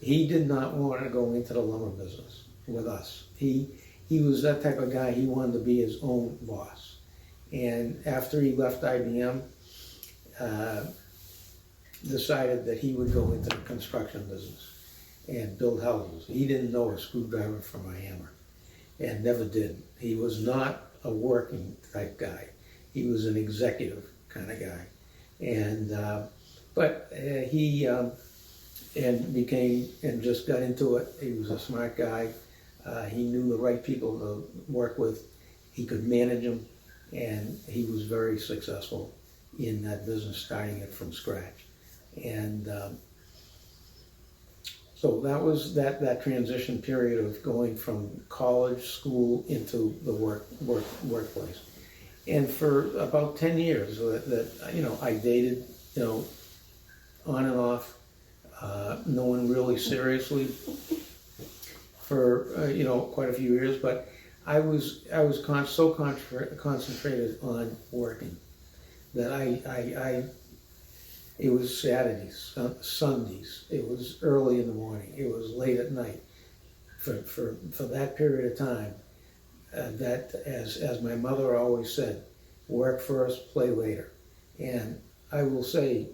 He did not want to go into the lumber business with us. He was that type of guy. He wanted to be his own boss. And after he left IBM, decided that he would go into the construction business. and build houses. He didn't know a screwdriver from a hammer, and never did. He was not a working type guy. He was an executive kind of guy, and he just got into it. He was a smart guy. He knew the right people to work with. He could manage them, and he was very successful in that business, starting it from scratch. And so that was that transition period of going from college, school, into the workplace. And for about 10 years I dated, on and off, no one really seriously for, quite a few years, but I was so concentrated on working that it was Saturdays, Sundays, it was early in the morning, it was late at night. For that period of time, that as my mother always said, work first, play later. And I will say,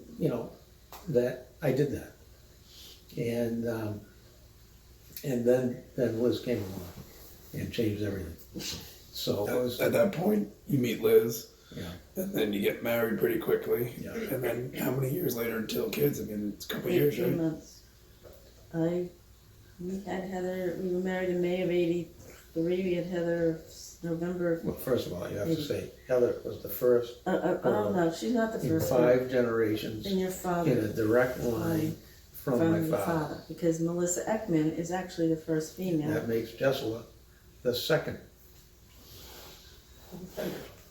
that I did that. And then Liz came along and changed everything. So I was At that point, you meet Liz, yeah. and then you get married pretty quickly. Yeah. And then how many years later until kids? I mean, it's a couple of years, 18 right? months. We had Heather, we were married in May of '83, we had Heather November. Well, first of all, you have to say Heather was the first Oh no, she's not the in first 5 generations one. In your in father. a direct line from my your father. Because Melissa Ekman is actually the first female. That makes Jesua the second.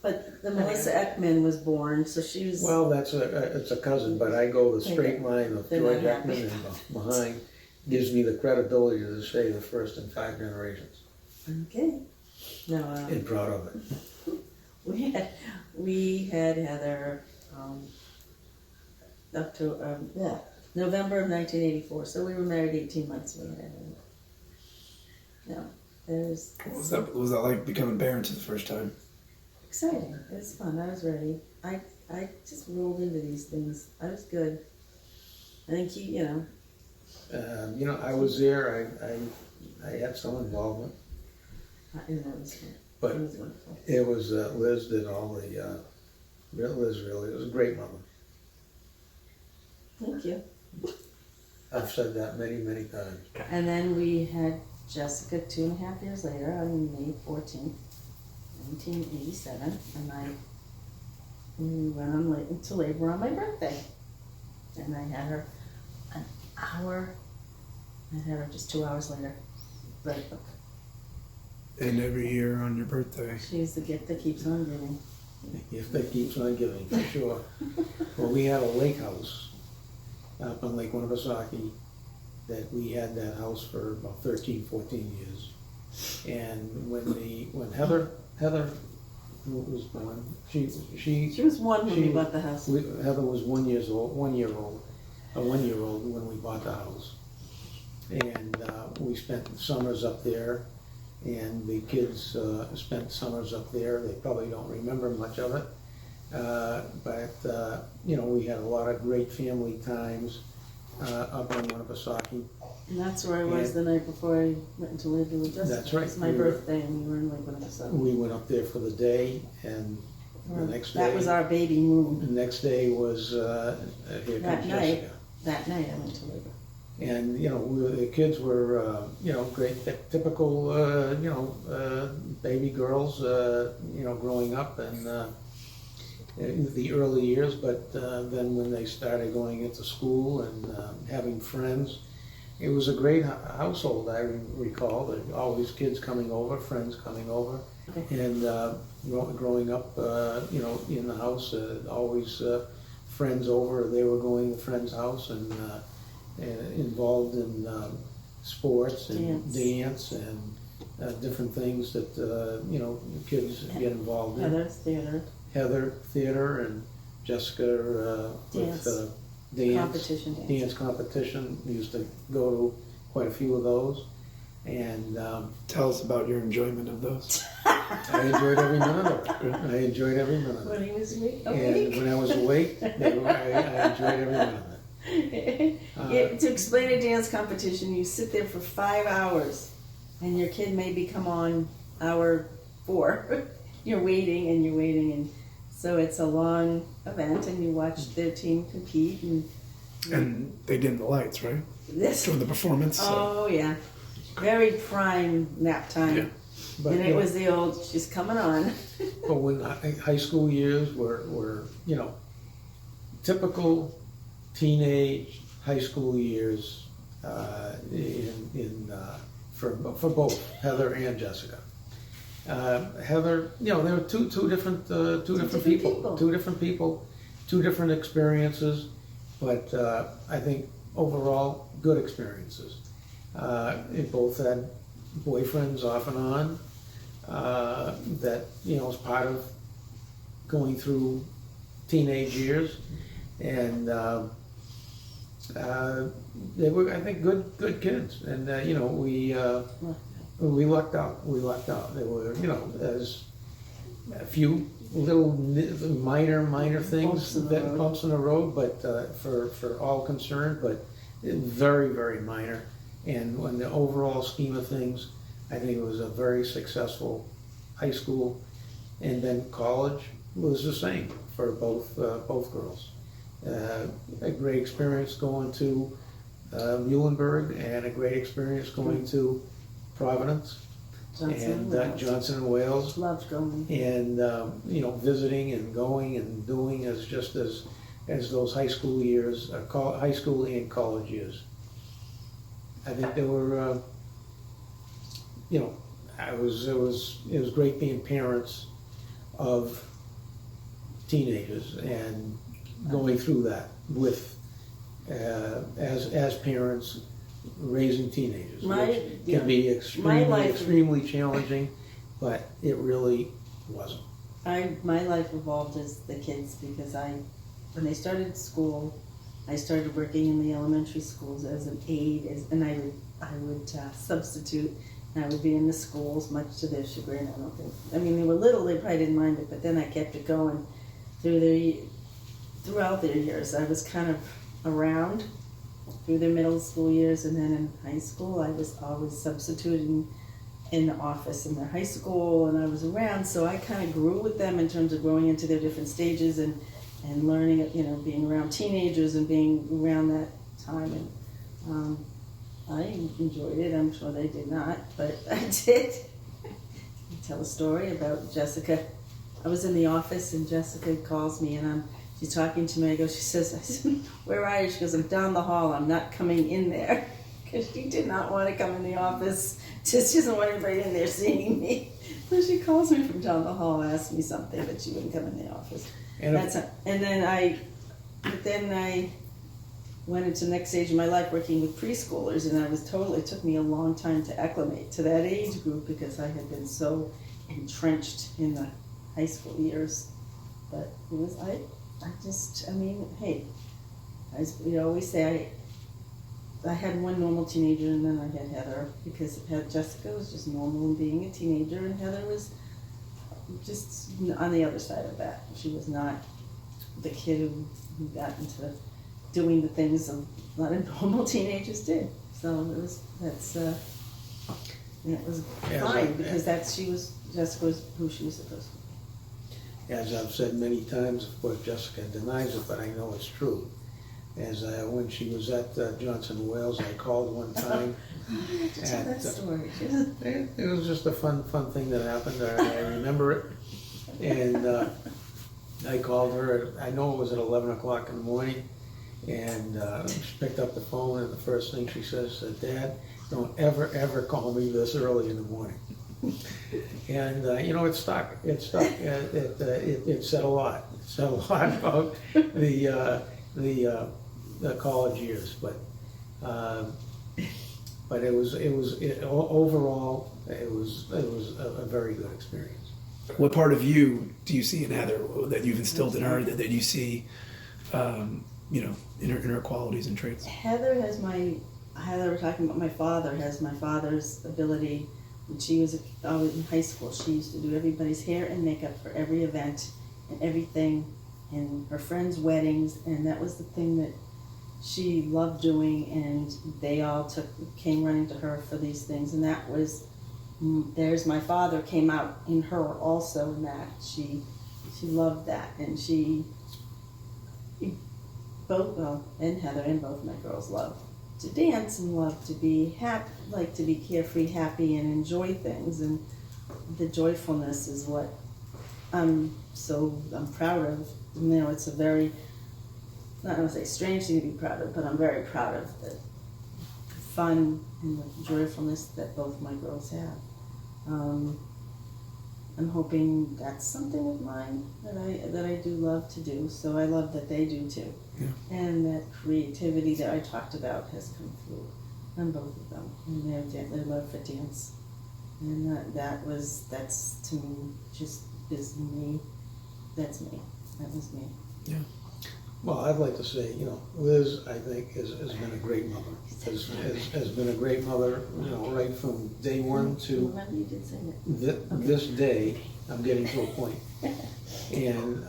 But the Melissa Ekman was born, so she was. Well, it's a cousin, but I go the straight line of Then George I'm happy. Ekman, and behind gives me the credibility to say the first in 5 generations. Okay. No, And proud of it. we had Heather up to November of 1984. So we were married 18 months. We had Heather. No, there's What was that like becoming parents for the first time? exciting. It was fun. I was ready. I just rolled into these things. I was good. I think I was there. I had some involvement, it was fun. but It was wonderful. it was Liz did all the. Liz really was a great mother. Thank you. I've said that many, many times. And then we had Jessica 2.5 years later on May 14th, 1987, and we went into labor on my birthday. And I had her an hour, I had her just 2 hours later. But And every year on your birthday. she's the gift that keeps on giving. If that keeps on giving, for sure. Well, we had a lake house up on Lake Winnipesaukee that we had that house for about 13, 14 years. And when Heather was born, she She was one when She- we bought the house. Heather was 1 year old when we bought the house. And we spent summers up there, and the kids spent summers up there. They probably don't remember much of it. But we had a lot of great family times up on Winnipesaukee. And that's where I was the night before I went into labor with Jessica. That's right. It was my We were- birthday, and we were in Lakewood, Minnesota. We went up there for the day, and the next day. That was our baby moon. The next day was here That comes night. Jessica. That night I went to labor. And, the kids were, great, typical, baby girls, growing up and in the early years. But then when they started going into school and having friends, it was a great household, I recall. There were always kids coming over, friends coming over. Okay. And growing up, in the house, always friends over. They were going to a friend's house and involved in sports and dance and different things that kids get involved in. Heather's theater. Heather theater and Jessica Dance. with dance Competition dance. dance competition. We used to go to quite a few of those, and Tell us about your enjoyment of those. I enjoyed every minute of it. I enjoyed every minute of it. When he was And awake. when I was awake, I enjoyed every minute of it. To explain a dance competition, you sit there for 5 hours, and your kid maybe come on hour 4. You're waiting and you're waiting, and so it's a long event, and you watch their team compete, And they dim the lights, right? this. During the performance. So. Oh yeah, very prime nap time. Yeah. But, And you it know, was the old, she's coming on. but when high school years were, you know, typical teenage high school years for both Heather and Jessica. Heather, you know, there were two different people, two different experiences, but I think overall good experiences. They both had boyfriends off and on that, you know, was part of going through teenage years, and they were, I think, good kids, and you know, we lucked out. There were, you know, as a few little minor things, bumps in the road, but for all concerned, but very minor. And in the overall scheme of things, I think it was a very successful high school, and then college was the same for both girls. A great experience going to Muhlenberg, and a great experience going to Providence Johnson and Wales. Loved going. And you know, visiting and going and doing as those high school years, high school and college years. I think they were, you know, it was great being parents of teenagers and going through that with as parents raising teenagers, which can be extremely challenging, but it really wasn't. My life evolved as the kids, because when they started school, I started working in the elementary schools as an aide, and I would substitute, and I would be in the schools, much to their chagrin. I mean, they were little, they probably didn't mind it, but then I kept it going throughout their years. I was kind of around through their middle school years, and then in high school, I was always substituting in the office in their high school, and I was around, so I kind of grew with them in terms of growing into their different stages and learning, you know, being around teenagers and being around that time, and I enjoyed it. I'm sure they did not, but I did. I'll tell a story about Jessica. I was in the office, and Jessica calls me, and she's talking to me. I said, where are you? She goes, I'm down the hall. I'm not coming in there. Because she did not want to come in the office. She doesn't want anybody in there seeing me. So she calls me from down the hall, asks me something, but she wouldn't come in the office. And then I went into the next stage of my life working with preschoolers, and it took me a long time to acclimate to that age group, because I had been so entrenched in the high school years. But it was, we always say I had one normal teenager, and then I had Heather, because Jessica was just normal in being a teenager, and Heather was just on the other side of that. She was not the kid who got into doing the things a lot of normal teenagers did. So it was fine, because Jessica was who she was supposed to be. As I've said many times, of course, Jessica denies it, but I know it's true. When she was at Johnson Wales, I called one time. To tell that story. It was just a fun thing that happened. I remember it, and I called her. I know it was at 11 o'clock in the morning, and she picked up the phone, and the first thing she says, "Dad, don't ever call me this early in the morning." And you know, it stuck. It stuck. It said a lot. It said a lot about the college years, but overall it was a very good experience. What part of you do you see in Heather that you've instilled in her that you see, you know, in her qualities and traits? Heather, we're talking about my father, has my father's ability. When she was in high school, she used to do everybody's hair and makeup for every event and everything, and her friends' weddings, and that was the thing that she loved doing, and they all came running to her for these things, and that was, there's my father came out in her also in that. She loved that, and and Heather and both my girls love to dance and love to be happy, like to be carefree, happy, and enjoy things, and the joyfulness is what I'm proud of. You know, it's a very, not going to say strange thing to be proud of, but I'm very proud of the fun and the joyfulness that both my girls have. I'm hoping that's something of mine that I do love to do, so I love that they do too. Yeah. And that creativity that I talked about has come through on both of them, and their love for dance. And that's to me, just is me, that's me, that was me. Yeah. Well, I'd like to say, you know, Liz, I think, has been a great mother. Has been a great mother, you know, right from day one to Remember you did say that. this day. I'm getting to a point. And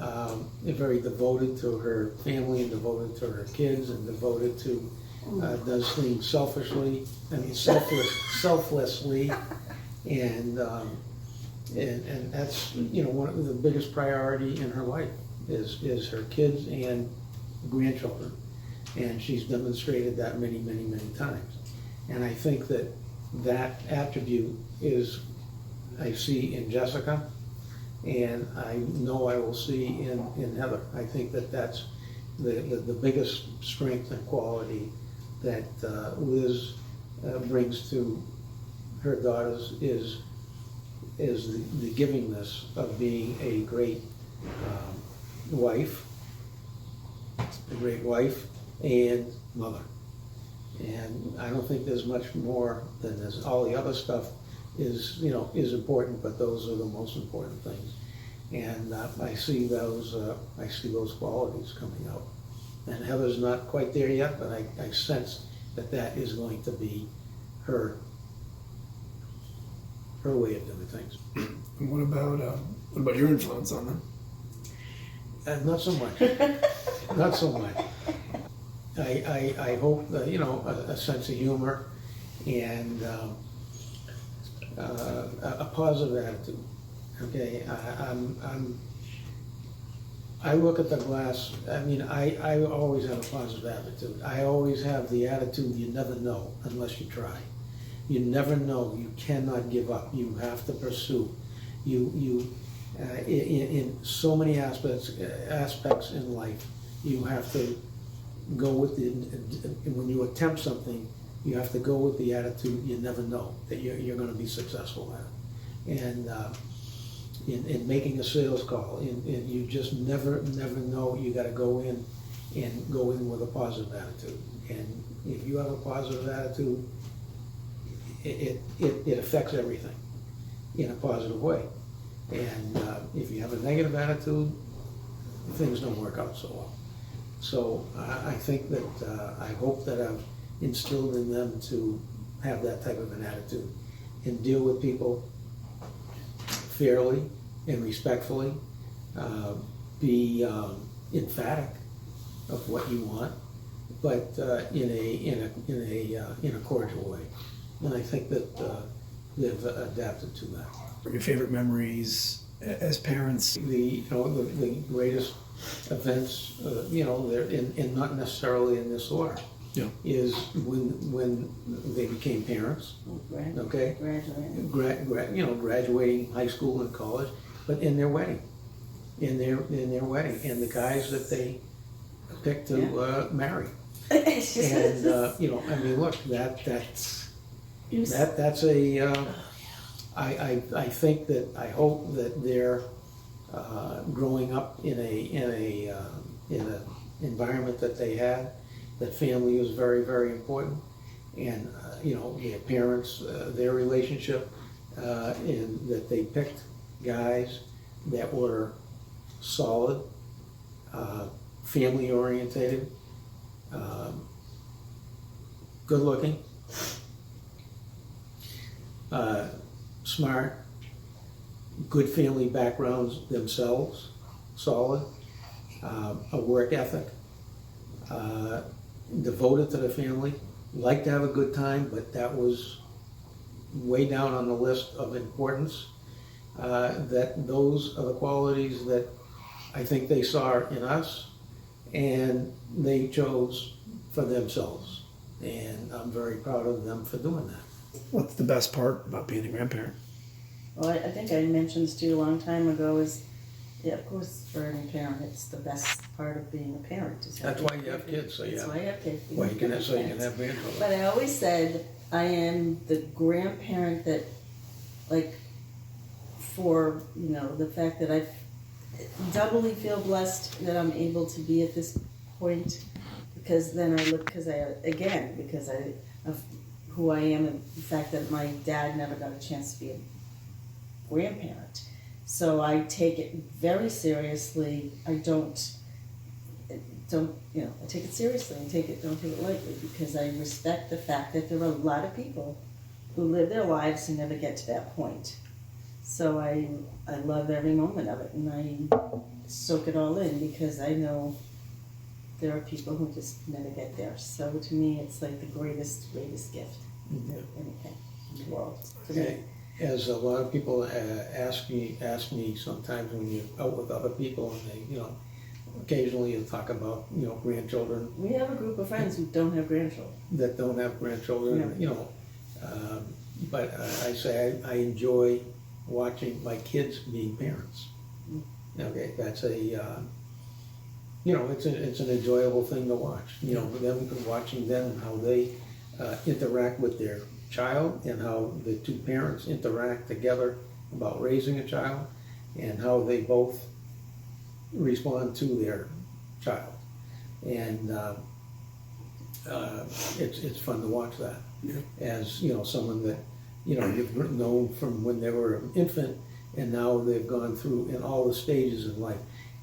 very devoted to her family, and devoted to her kids, and devoted to, does things selflessly, and that's, you know, one of the biggest priority in her life is her kids and grandchildren, and she's demonstrated that many times. And I think that attribute is, I see in Jessica, and I know I will see in Heather. I think that's the biggest strength and quality that Liz brings to her daughters is the givingness of being a great wife, and mother. And I don't think there's much more than this. All the other stuff is important, but those are the most important things. And I see those qualities coming out. And Heather's not quite there yet, but I sense that is going to be her way of doing things. And what about your influence on them? Not so much. Not so much. I hope that, you know, a sense of humor and a positive attitude. Okay, I look at the glass. I mean, I always have a positive attitude. I always have the attitude you never know unless you try. You never know. You cannot give up. You have to pursue. In so many aspects in life, you have to go with when you attempt something, you have to go with the attitude you never know that you're going to be successful at. And in making a sales call, and you just never know. You got to go in with a positive attitude. And if you have a positive attitude, it affects everything in a positive way. And if you have a negative attitude, things don't work out so well. So I think that I hope that I've instilled in them to have that type of an attitude and deal with people fairly and respectfully, be emphatic of what you want, but in a cordial way. And I think that they've adapted to that. Your favorite memories as parents? The greatest events, they're in not necessarily in this order. Yeah. Is when they became parents. Okay. Graduating high school and college, but in their wedding, and the guys that they picked to marry. And I mean, look, that's a. I think that I hope that they're growing up in an environment that they had. That family was very, very important, and their parents, their relationship, and that they picked guys that were solid, family orientated, good looking, smart, good family backgrounds themselves, solid, a work ethic, devoted to the family, like to have a good time, but that was way down on the list of importance. That those are the qualities that I think they saw in us, and they chose for themselves. And I'm very proud of them for doing that. What's the best part about being a grandparent? Well, I think I mentioned this to you a long time ago is, yeah, of course, for any parent, it's the best part of being a parent. Is That's why you have kids, so That's yeah. why you have kids. Well, you can have, so you can have grandchildren. But I always said I am the grandparent that, like, for, you know, the fact that I doubly feel blessed that I'm able to be at this point, because then I look, because of who I am and the fact that my dad never got a chance to be a grandparent. So I take it very seriously. I don't, you know, I take it seriously and don't take it lightly, because I respect the fact that there are a lot of people who live their lives and never get to that point. So I love every moment of it, and I soak it all in, because I know there are people who just never get there. So to me, it's like the greatest gift anything in the world. To me. As a lot of people ask me sometimes when you're out with other people, and they, you know, occasionally you'll talk about, you know, grandchildren We have a group of friends who don't have grandchildren. that don't have grandchildren, Yeah. you know. But I say I enjoy watching my kids being parents. Okay, that's a, you know, it's an enjoyable thing to watch. You know, watching them, how they interact with their child, and how the two parents interact together about raising a child, and how they both respond to their child. And it's fun to watch that. Yeah. As, you know, someone that, you know, you've known from when they were an infant, and now they've gone through in all the stages of life,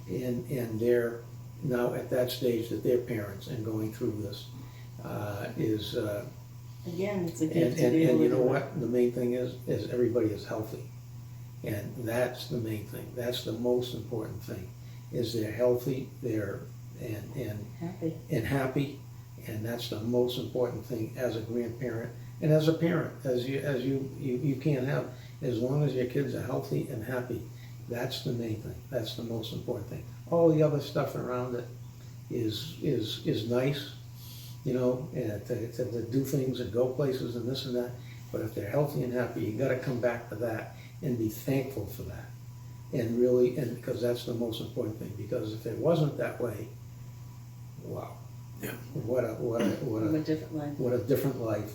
and they're now at that stage that they're parents and going through this is Again, it's a and, gift to and, be able and you to know do it. what? The main thing is everybody is healthy. And that's the main thing. That's the most important thing, is they're healthy, they're Happy. happy, and that's the most important thing as a grandparent and as a parent, as you can't have, as long as your kids are healthy and happy. That's the main thing. That's the most important thing. All the other stuff around it is nice, you know, and to do things and go places and this and that. But if they're healthy and happy, you got to come back to that and be thankful for that, and really, and because that's the most important thing. Because if it wasn't that way, wow, Yeah. what Live a different life. a different life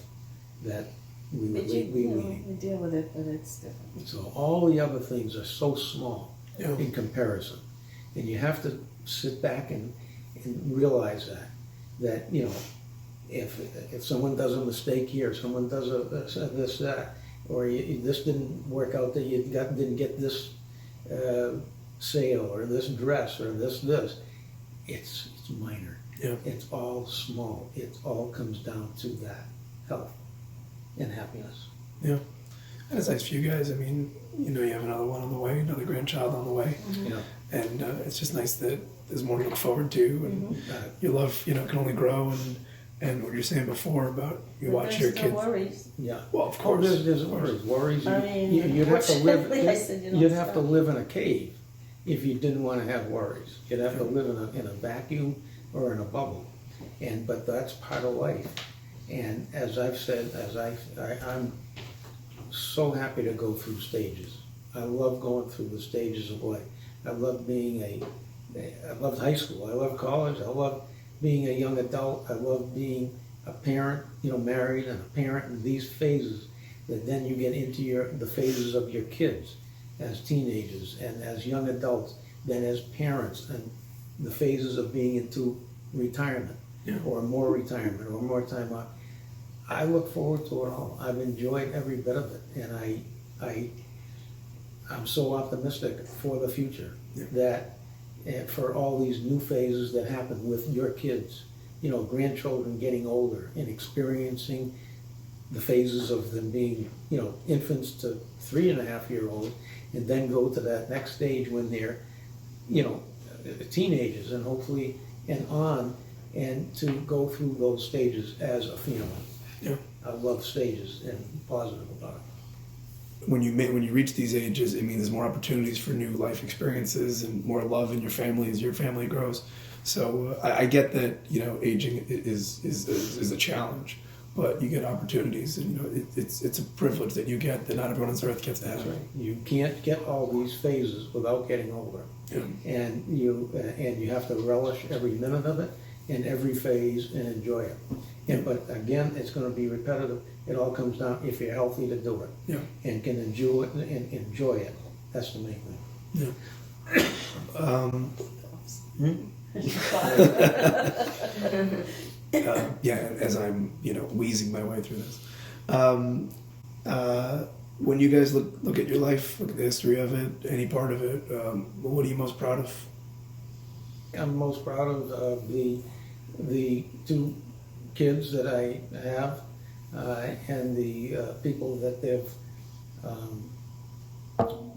that we would But you be know, leading. we deal with it, but it's different. So all the other things are so small Yeah. in comparison, and you have to sit back and realize that you know, if someone does a mistake here, someone does this that, or this didn't work out, that you didn't get this sale or this dress or this, it's minor. Yeah. It's all small. It all comes down to that health and happiness. Yeah. And it's nice for you guys. I mean, you know, you have another one on the way, another grandchild on the way. You know, And it's just nice that there's more to look forward to. And your love, you know, can only grow. And what you're saying before about you But watch your there's kids. no worries. yeah. Well, of Oh, course. there's worries. I mean, You'd have to live. unfortunately, I said, you know, You'd have to stop. live in a cave if you didn't want to have worries. You'd have to live in a vacuum or in a bubble, but that's part of life. And as I've said, I'm so happy to go through stages. I love going through the stages of life. I love I loved high school. I love college. I love being a young adult. I love being a parent, you know, married and a parent, and these phases that then you get into the phases of your kids as teenagers and as young adults, then as parents, and the phases of being into retirement. Yeah. Or more retirement or more time off. I look forward to it all. I've enjoyed every bit of it, and I'm so optimistic for the future. Yeah. That for all these new phases that happen with your kids, you know, grandchildren getting older and experiencing the phases of them being, you know, infants to 3.5-year-olds, and then go to that next stage when they're, you know, teenagers, and hopefully and on, and to go through those stages as a family. Yeah. I love stages and positive about it. When you reach these ages, it means there's more opportunities for new life experiences and more love in your family as your family grows. So I get that, you know, aging is a challenge, but you get opportunities, and you know it's a privilege that you get that not everyone on this earth gets to have. That's right. You can't get all these phases without getting older, Yeah. and you have to relish every minute of it and every phase and enjoy it. But again, it's going to be repetitive. It all comes down if you're healthy to do it Yeah. and can enjoy it and enjoy it. That's the main thing. Yeah. Yeah, as I'm, you know, wheezing my way through this. When you guys look at your life, look at the history of it, any part of it, what are you most proud of? I'm most proud of the two kids that I have and the people that they've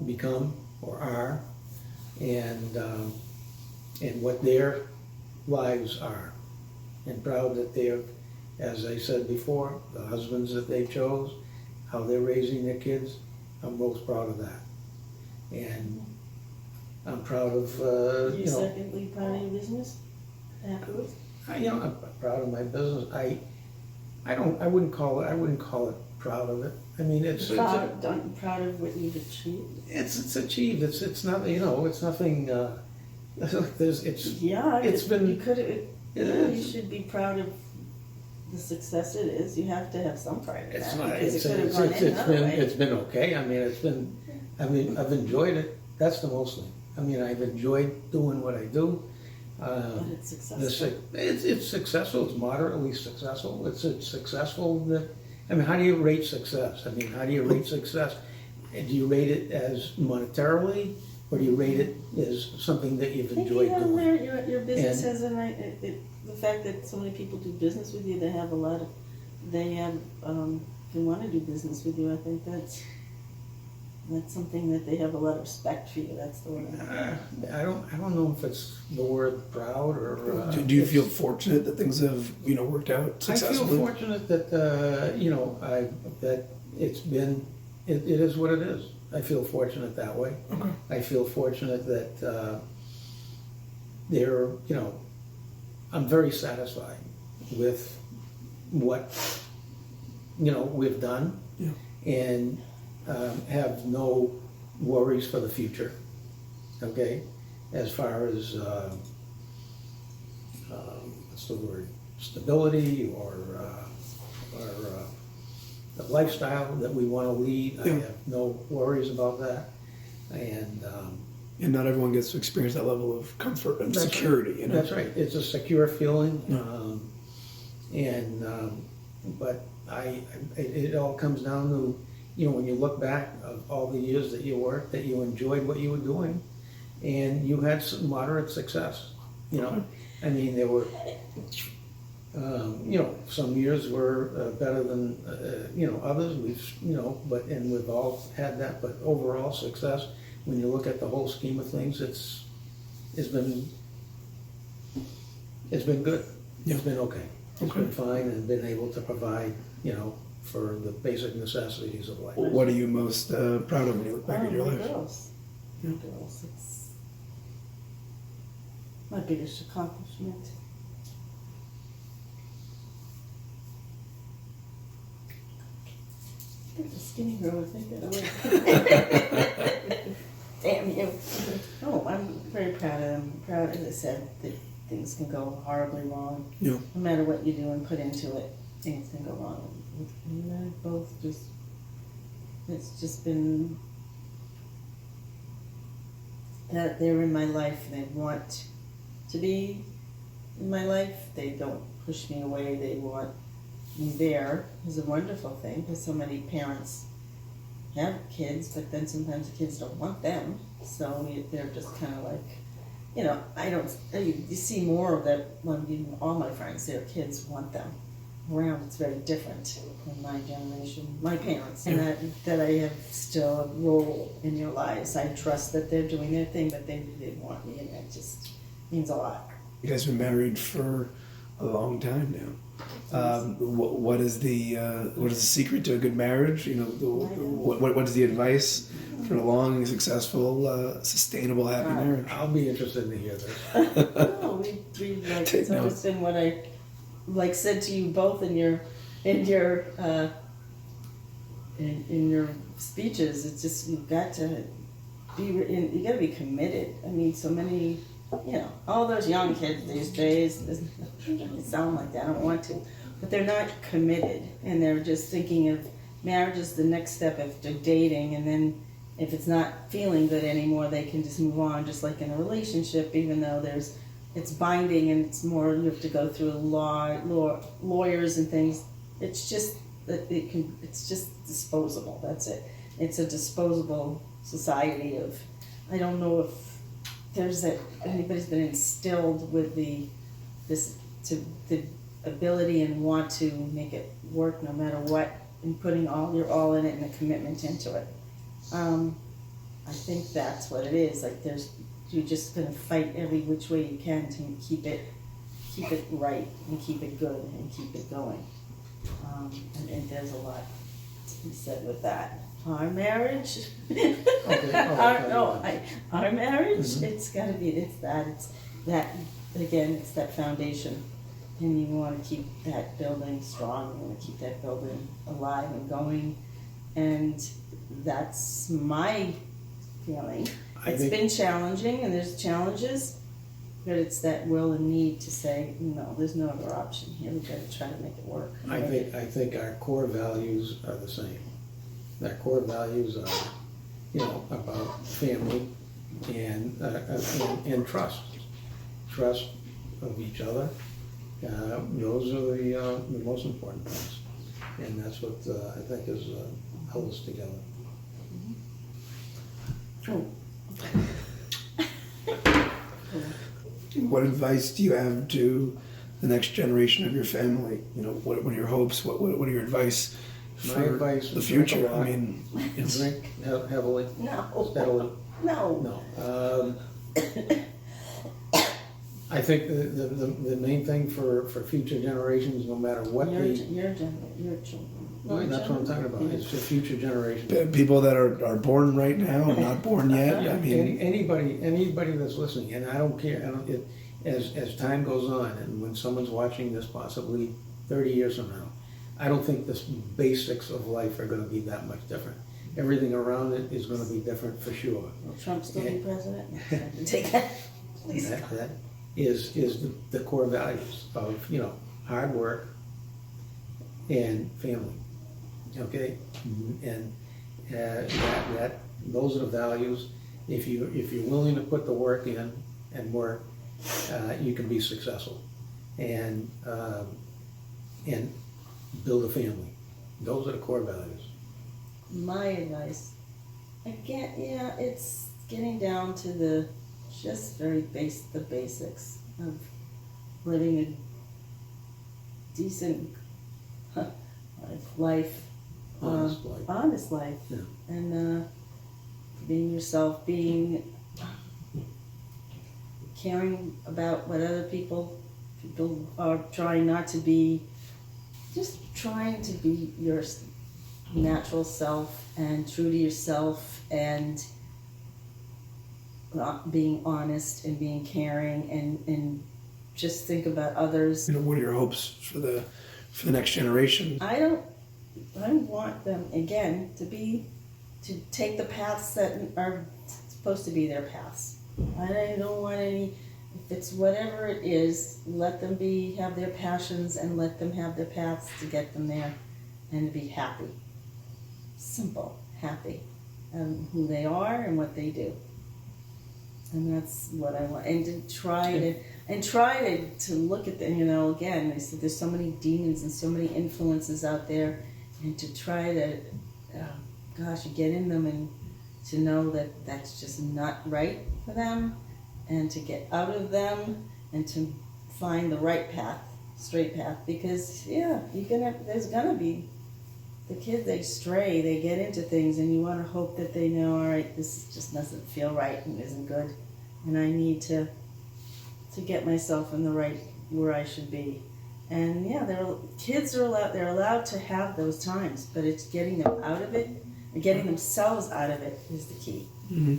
become or are, and what their lives are, and proud that they're, as I said before, the husbands that they chose, how they're raising their kids. I'm most proud of that, and I'm proud of You secondly proud of your business afterwards? I'm proud of my business. I wouldn't call it proud of it. I mean, it's Proud of what you've achieved? it's achieved. It's not, it's nothing. Yeah, It's been- you could. Yeah. You should be proud of the success it is. You have to have some pride in It's that not. because It's it could have gone any other way. it's been okay. I mean, I've enjoyed it. That's the most thing. I mean, I've enjoyed doing what I do. But it's successful. It's successful. It's moderately successful. It's successful that. I mean, how do you rate success? I mean, how do you rate success? Do you rate it as monetarily, or do you rate it as something that you've I think enjoyed you have doing? merit. Your business And- has a right. The fact that so many people do business with you, they have can want to do business with you. I think that's something that they have a lot of respect for you. That's the word. I don't know if it's the word proud or. Do you feel fortunate that things have, you know, worked out I successfully? feel fortunate that that it's been. It is what it is. I feel fortunate that way. Okay. I feel fortunate that I'm very satisfied with what we've done, Yeah. and have no worries for the future. Okay, as far as what's the word, stability or the lifestyle that we want to lead. I Yeah. have no worries about that, and And not everyone gets to experience that level of comfort and That's security. You know? that's right. It's a secure feeling, Yeah. but it all comes down to, when you look back of all the years that you worked, that you enjoyed what you were doing, and you had some moderate success. I mean, there were, some years were better than others. We've all had that. But overall success, when you look at the whole scheme of things, it's been good. Yeah. It's been okay. It's Okay. been fine, and been able to provide, for the basic necessities of life. What are you most proud of when you look back at your my life? girls. Yeah. My girls. It's my biggest accomplishment. I think the skinny girl would think that way. Damn you. Oh, I'm very proud of them. Proud, as I said, that things can go horribly wrong. Yeah. No matter what you do and put into it, things can go wrong. And they're both it's just been that they're in my life and they want to be in my life. They don't push me away. They want me there. Is a wonderful thing because so many parents have kids, but then sometimes the kids don't want them. So they're just kind of like, you see more of that when all my friends, their kids want them around. It's very different in my generation, my parents, and that I have still a role in your lives. I trust that they're doing their thing, but they want me, and that just means a lot. You guys have been married for a long time now. What is the secret to a good marriage? You know, what is the advice for a long, successful, sustainable, happy marriage? I'll be interested to hear this. No, we like, Take it's always notes. been what I like said to you both in your in your speeches. It's just you've got to you got to be committed. I mean, so many, all those young kids these days. They sound like that. I don't want to, but they're not committed, and they're just thinking of marriage as the next step after dating, and then if it's not feeling good anymore, they can just move on, just like in a relationship. Even though it's binding and it's more you have to go through lawyers and things. It's just that it's just disposable. That's it. It's a disposable society of. I don't know if anybody's been instilled with the ability and want to make it work no matter what, and putting your all in it and a commitment into it. I think that's what it is. Like you're just gonna fight every which way you can to keep it right and keep it good and keep it going. And there's a lot to be said with that. Our marriage, our marriage, it's gotta be, it's that again, it's that foundation. And you wanna keep that building strong, you wanna keep that building alive and going. And that's my feeling. It's been challenging and there's challenges, but it's that will and need to say, no, there's no other option here. We've got to try to make it work. I think our core values are the same. Our core values are, about family and trust. Trust of each other. Those are the most important things. And that's what I think has held us together. What advice do you have to the next generation of your family? What are your hopes? What are your advice for advice the is drink future? a lot. I mean, it's, Drink heavily, No. steadily. No. No. I think the main thing for future generations, no matter what Your the, children. that's what I'm talking about, it's for future generations. people that are born right now and not born yet. I mean, Anybody that's listening, and I don't care, as time goes on, and when someone's watching this possibly 30 years from now, I don't think the basics of life are gonna be that much different. Everything around it is gonna be different for sure. Will Trump still be president? Take that. Please. That is the core values of, hard work and family, okay? And those are the values. If you're willing to put the work in and work, you can be successful and build a family. Those are the core values. My advice, again, it's getting down to the basics of living a decent life, Honest life. honest life, Yeah. and being yourself, caring about what other people are trying not to be, just trying to be your natural self and true to yourself, and being honest and being caring, and just think about others. what are your hopes for the next generation? I want them again to take the paths that are supposed to be their paths. I don't want any. If it's whatever it is, let them have their passions and let them have their paths to get them there, and to be happy. Simple, happy, who they are and what they do. And that's what I want. And to try to look at them, again, I said there's so many demons and so many influences out there, and to try to, get in them and to know that that's just not right for them, and to get out of them and to find the right path, straight path, because there's gonna be the kids, they stray, they get into things, and you want to hope that they know, all right, this just doesn't feel right and isn't good, and I need to get myself in the right where I should be. And yeah, kids are allowed to have those times, but it's getting them out of it and getting themselves out of it is the key. Mm-hmm.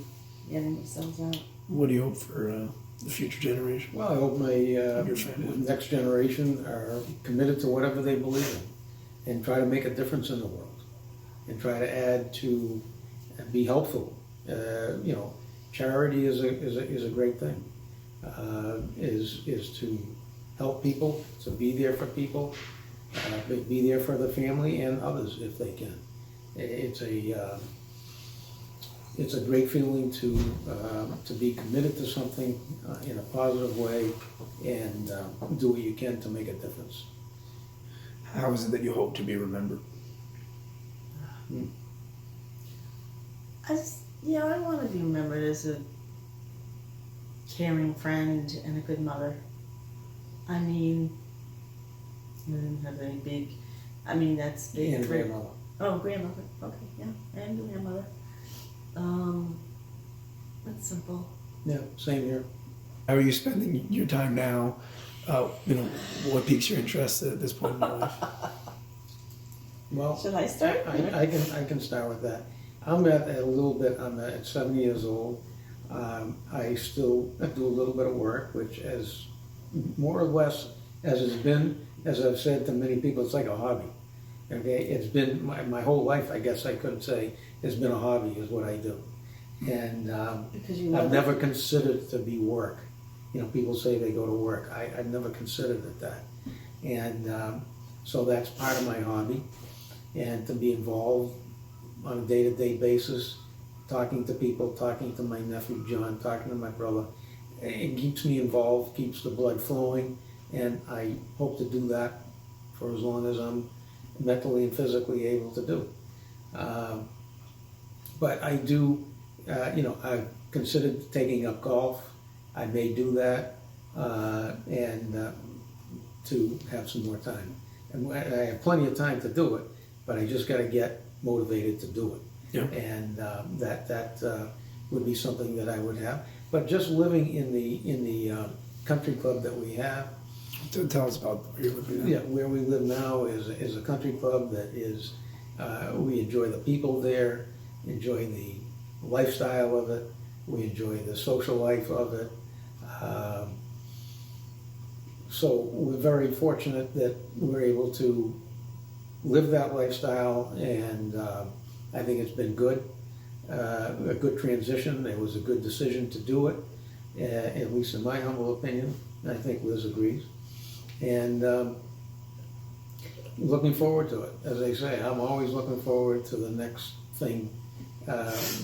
Getting themselves out. What do you hope for the future generation? Well, I hope my Your family. next generation are committed to whatever they believe in and try to make a difference in the world and try to add to and be helpful. Charity is a great thing. Is to help people, to be there for people, be there for the family and others if they can. It's a great feeling to be committed to something in a positive way and do what you can to make a difference. How is it that you hope to be remembered? I want to be remembered as a caring friend and a good mother. I mean, I didn't have any big. I mean, that's big. And grandmother. Oh, grandmother. Okay, yeah, and grandmother. That's simple. Yeah, same here. How are you spending your time now? What piques your interest at this point in your life? Well, Should I start? I can start with that. I'm at 70 years old. I still do a little bit of work, which is more or less, as I've said to many people, it's like a hobby. Okay, it's been my whole life, I guess I could say, has been a hobby, is what I do. And Because you love I've it. never considered it to be work. People say they go to work. I've never considered it that. And so that's part of my hobby. And to be involved on a day-to-day basis, talking to people, talking to my nephew John, talking to my brother, it keeps me involved, keeps the blood flowing, and I hope to do that for as long as I'm mentally and physically able to do. But I do, I've considered taking up golf. I may do that, and to have some more time. And I have plenty of time to do it, but I just got to get motivated to do it. Yeah. And that would be something that I would have. But just living in the country club that we have. Tell us about where you're living now. Yeah, where we live now is a country club that is, we enjoy the people there, enjoy the lifestyle of it, we enjoy the social life of it. So we're very fortunate that we're able to live that lifestyle, and I think it's been good, a good transition. It was a good decision to do it, at least in my humble opinion. I think Liz agrees. And looking forward to it. As I say, I'm always looking forward to the next thing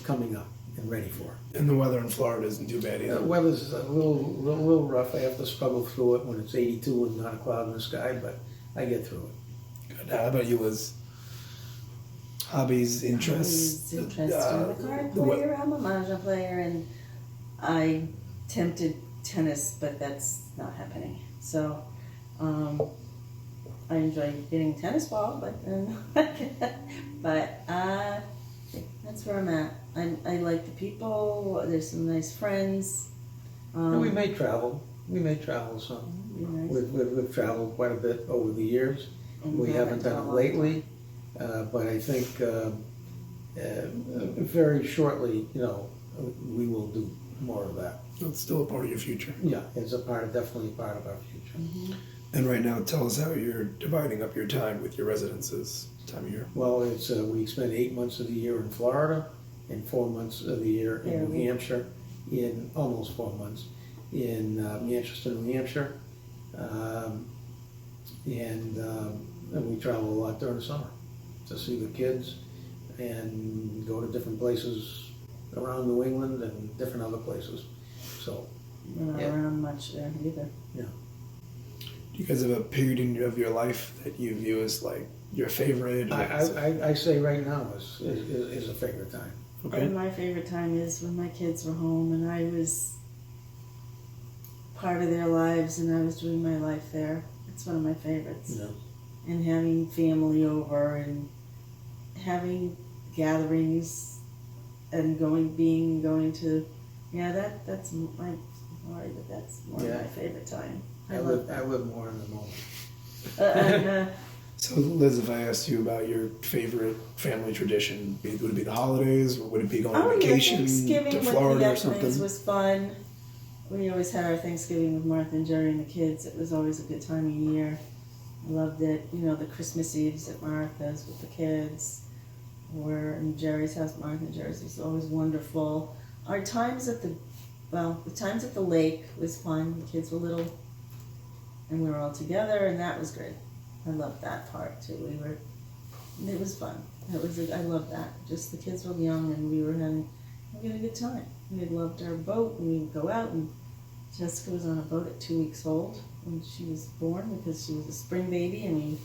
coming up and ready for it. And the weather in Florida isn't too bad either. The weather's a little rough. I have to struggle through it when it's 82 and not a cloud in the sky, but I get through it. Good. How about you, Liz? Hobbies, interests? I'm a card player, I'm a mahjong player, and I tempted tennis, but that's not happening. So I enjoy getting tennis ball, but that's where I'm at. I like the people. There's some nice friends. And we may travel. We may travel some. Be nice. We've traveled quite a bit over the years. And We haven't done it lately, but I think very shortly, we will do more of that. It's still a part of your future. Yeah, it's definitely a part of our future. Mm-hmm. And right now, tell us how you're dividing up your time with your residences, time of year. Well, it's we spend 8 months of the year in Florida and 4 months of the year in New Hampshire, in almost 4 months in Manchester, New Hampshire, and we travel a lot during the summer to see the kids and go to different places around New England and different other places. So, We're not Yeah. around much there either. Do you guys have a period of your life that you view as like your favorite? or- I say right now is a favorite time. Okay. And my favorite time is when my kids were home and I was part of their lives and I was doing my life there. It's one of my favorites. Yeah. And having family over and having gatherings and going to, that's my, sorry, but that's more of Yeah. my favorite time. I love that. I live more in the moment. So, Liz, if I asked you about your favorite family tradition, would it be the holidays, or would it be going on vacation Thanksgiving to with Florida the or younglings something? was fun. We always had our Thanksgiving with Martha and Jerry and the kids. It was always a good time of year. I loved it. You know, the Christmas Eves at Martha's with the kids, or in Jerry's house, Martha and Jerry's was always wonderful. Our times at the times at the lake was fun. The kids were little, and we were all together, and that was great. I loved that part too. It was fun. I loved that. Just the kids were young, and we had a good time. We had loved our boat, and we would go out, and Jessica was on a boat at 2 weeks old when she was born because she was a spring baby, and we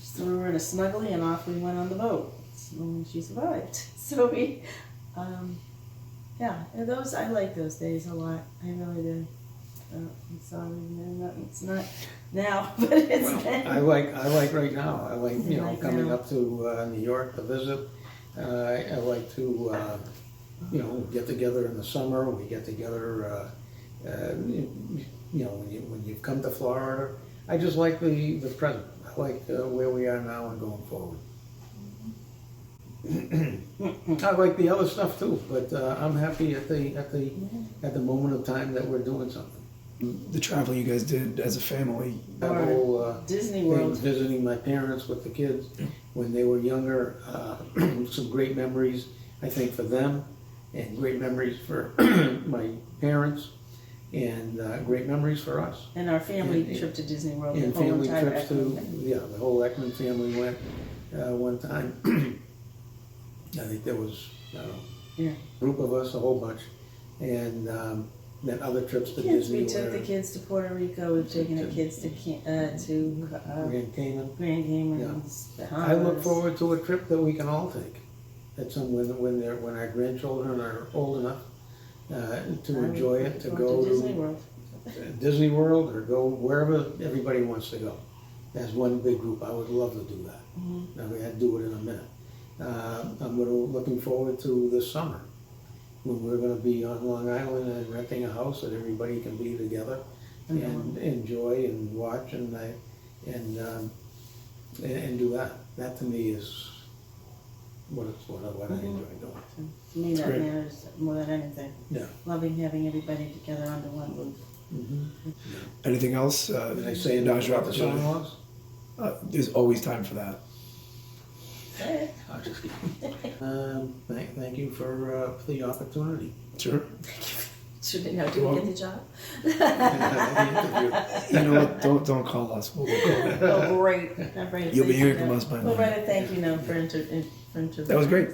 just threw her in a snuggly, and off we went on the boat. And she survived. So we, and I like those days a lot. I really do. I'm sorry, it's not now, but it's then. I like right now. I like, Like coming now. up to New York to visit. I like to, get together in the summer. We get together, when you come to Florida. I just like the present. I like where we are now and going forward. I like the other stuff too, but I'm happy at the moment of time that we're doing something. The traveling you guys did as a family, That Or whole Disney thing, World. visiting my parents with the kids when they were younger, some great memories, I think, for them, and great memories for my parents, and great memories for us. And our family And- trip to Disney World. And the whole family entire trips to, Ekman. the whole Ekman family went one time. I think there was, Yeah. a group of us, a whole bunch, and then other trips to Kids, Disney. we took the where- kids to Puerto Rico. We've taken the kids to Grand Cayman. Grand Caymans, I Bahamas. look forward to a trip that we can all take. At some when our grandchildren are old enough to enjoy it, to go Disney to World. Disney World or go wherever everybody wants to go. As one big group, I would love to do that. Now we had to do it in a minute. I'm looking forward to this summer when we're going to be on Long Island and renting a house that everybody can be together and enjoy and watch and do that. That to me is what I enjoy doing. To me, that great. matters more than anything. Yeah. Loving having everybody together under one roof. anything else? Did I say enough about the son-in-laws? There's always time for that. Say it. I'll just keep. Thank you for the opportunity. Sure. Should we now do we get the job? You know what? Don't call us. We'll call you. Oh, great. I'm ready to You'll be thank hearing you from now. us by We'll then. write a thank you note for That was great.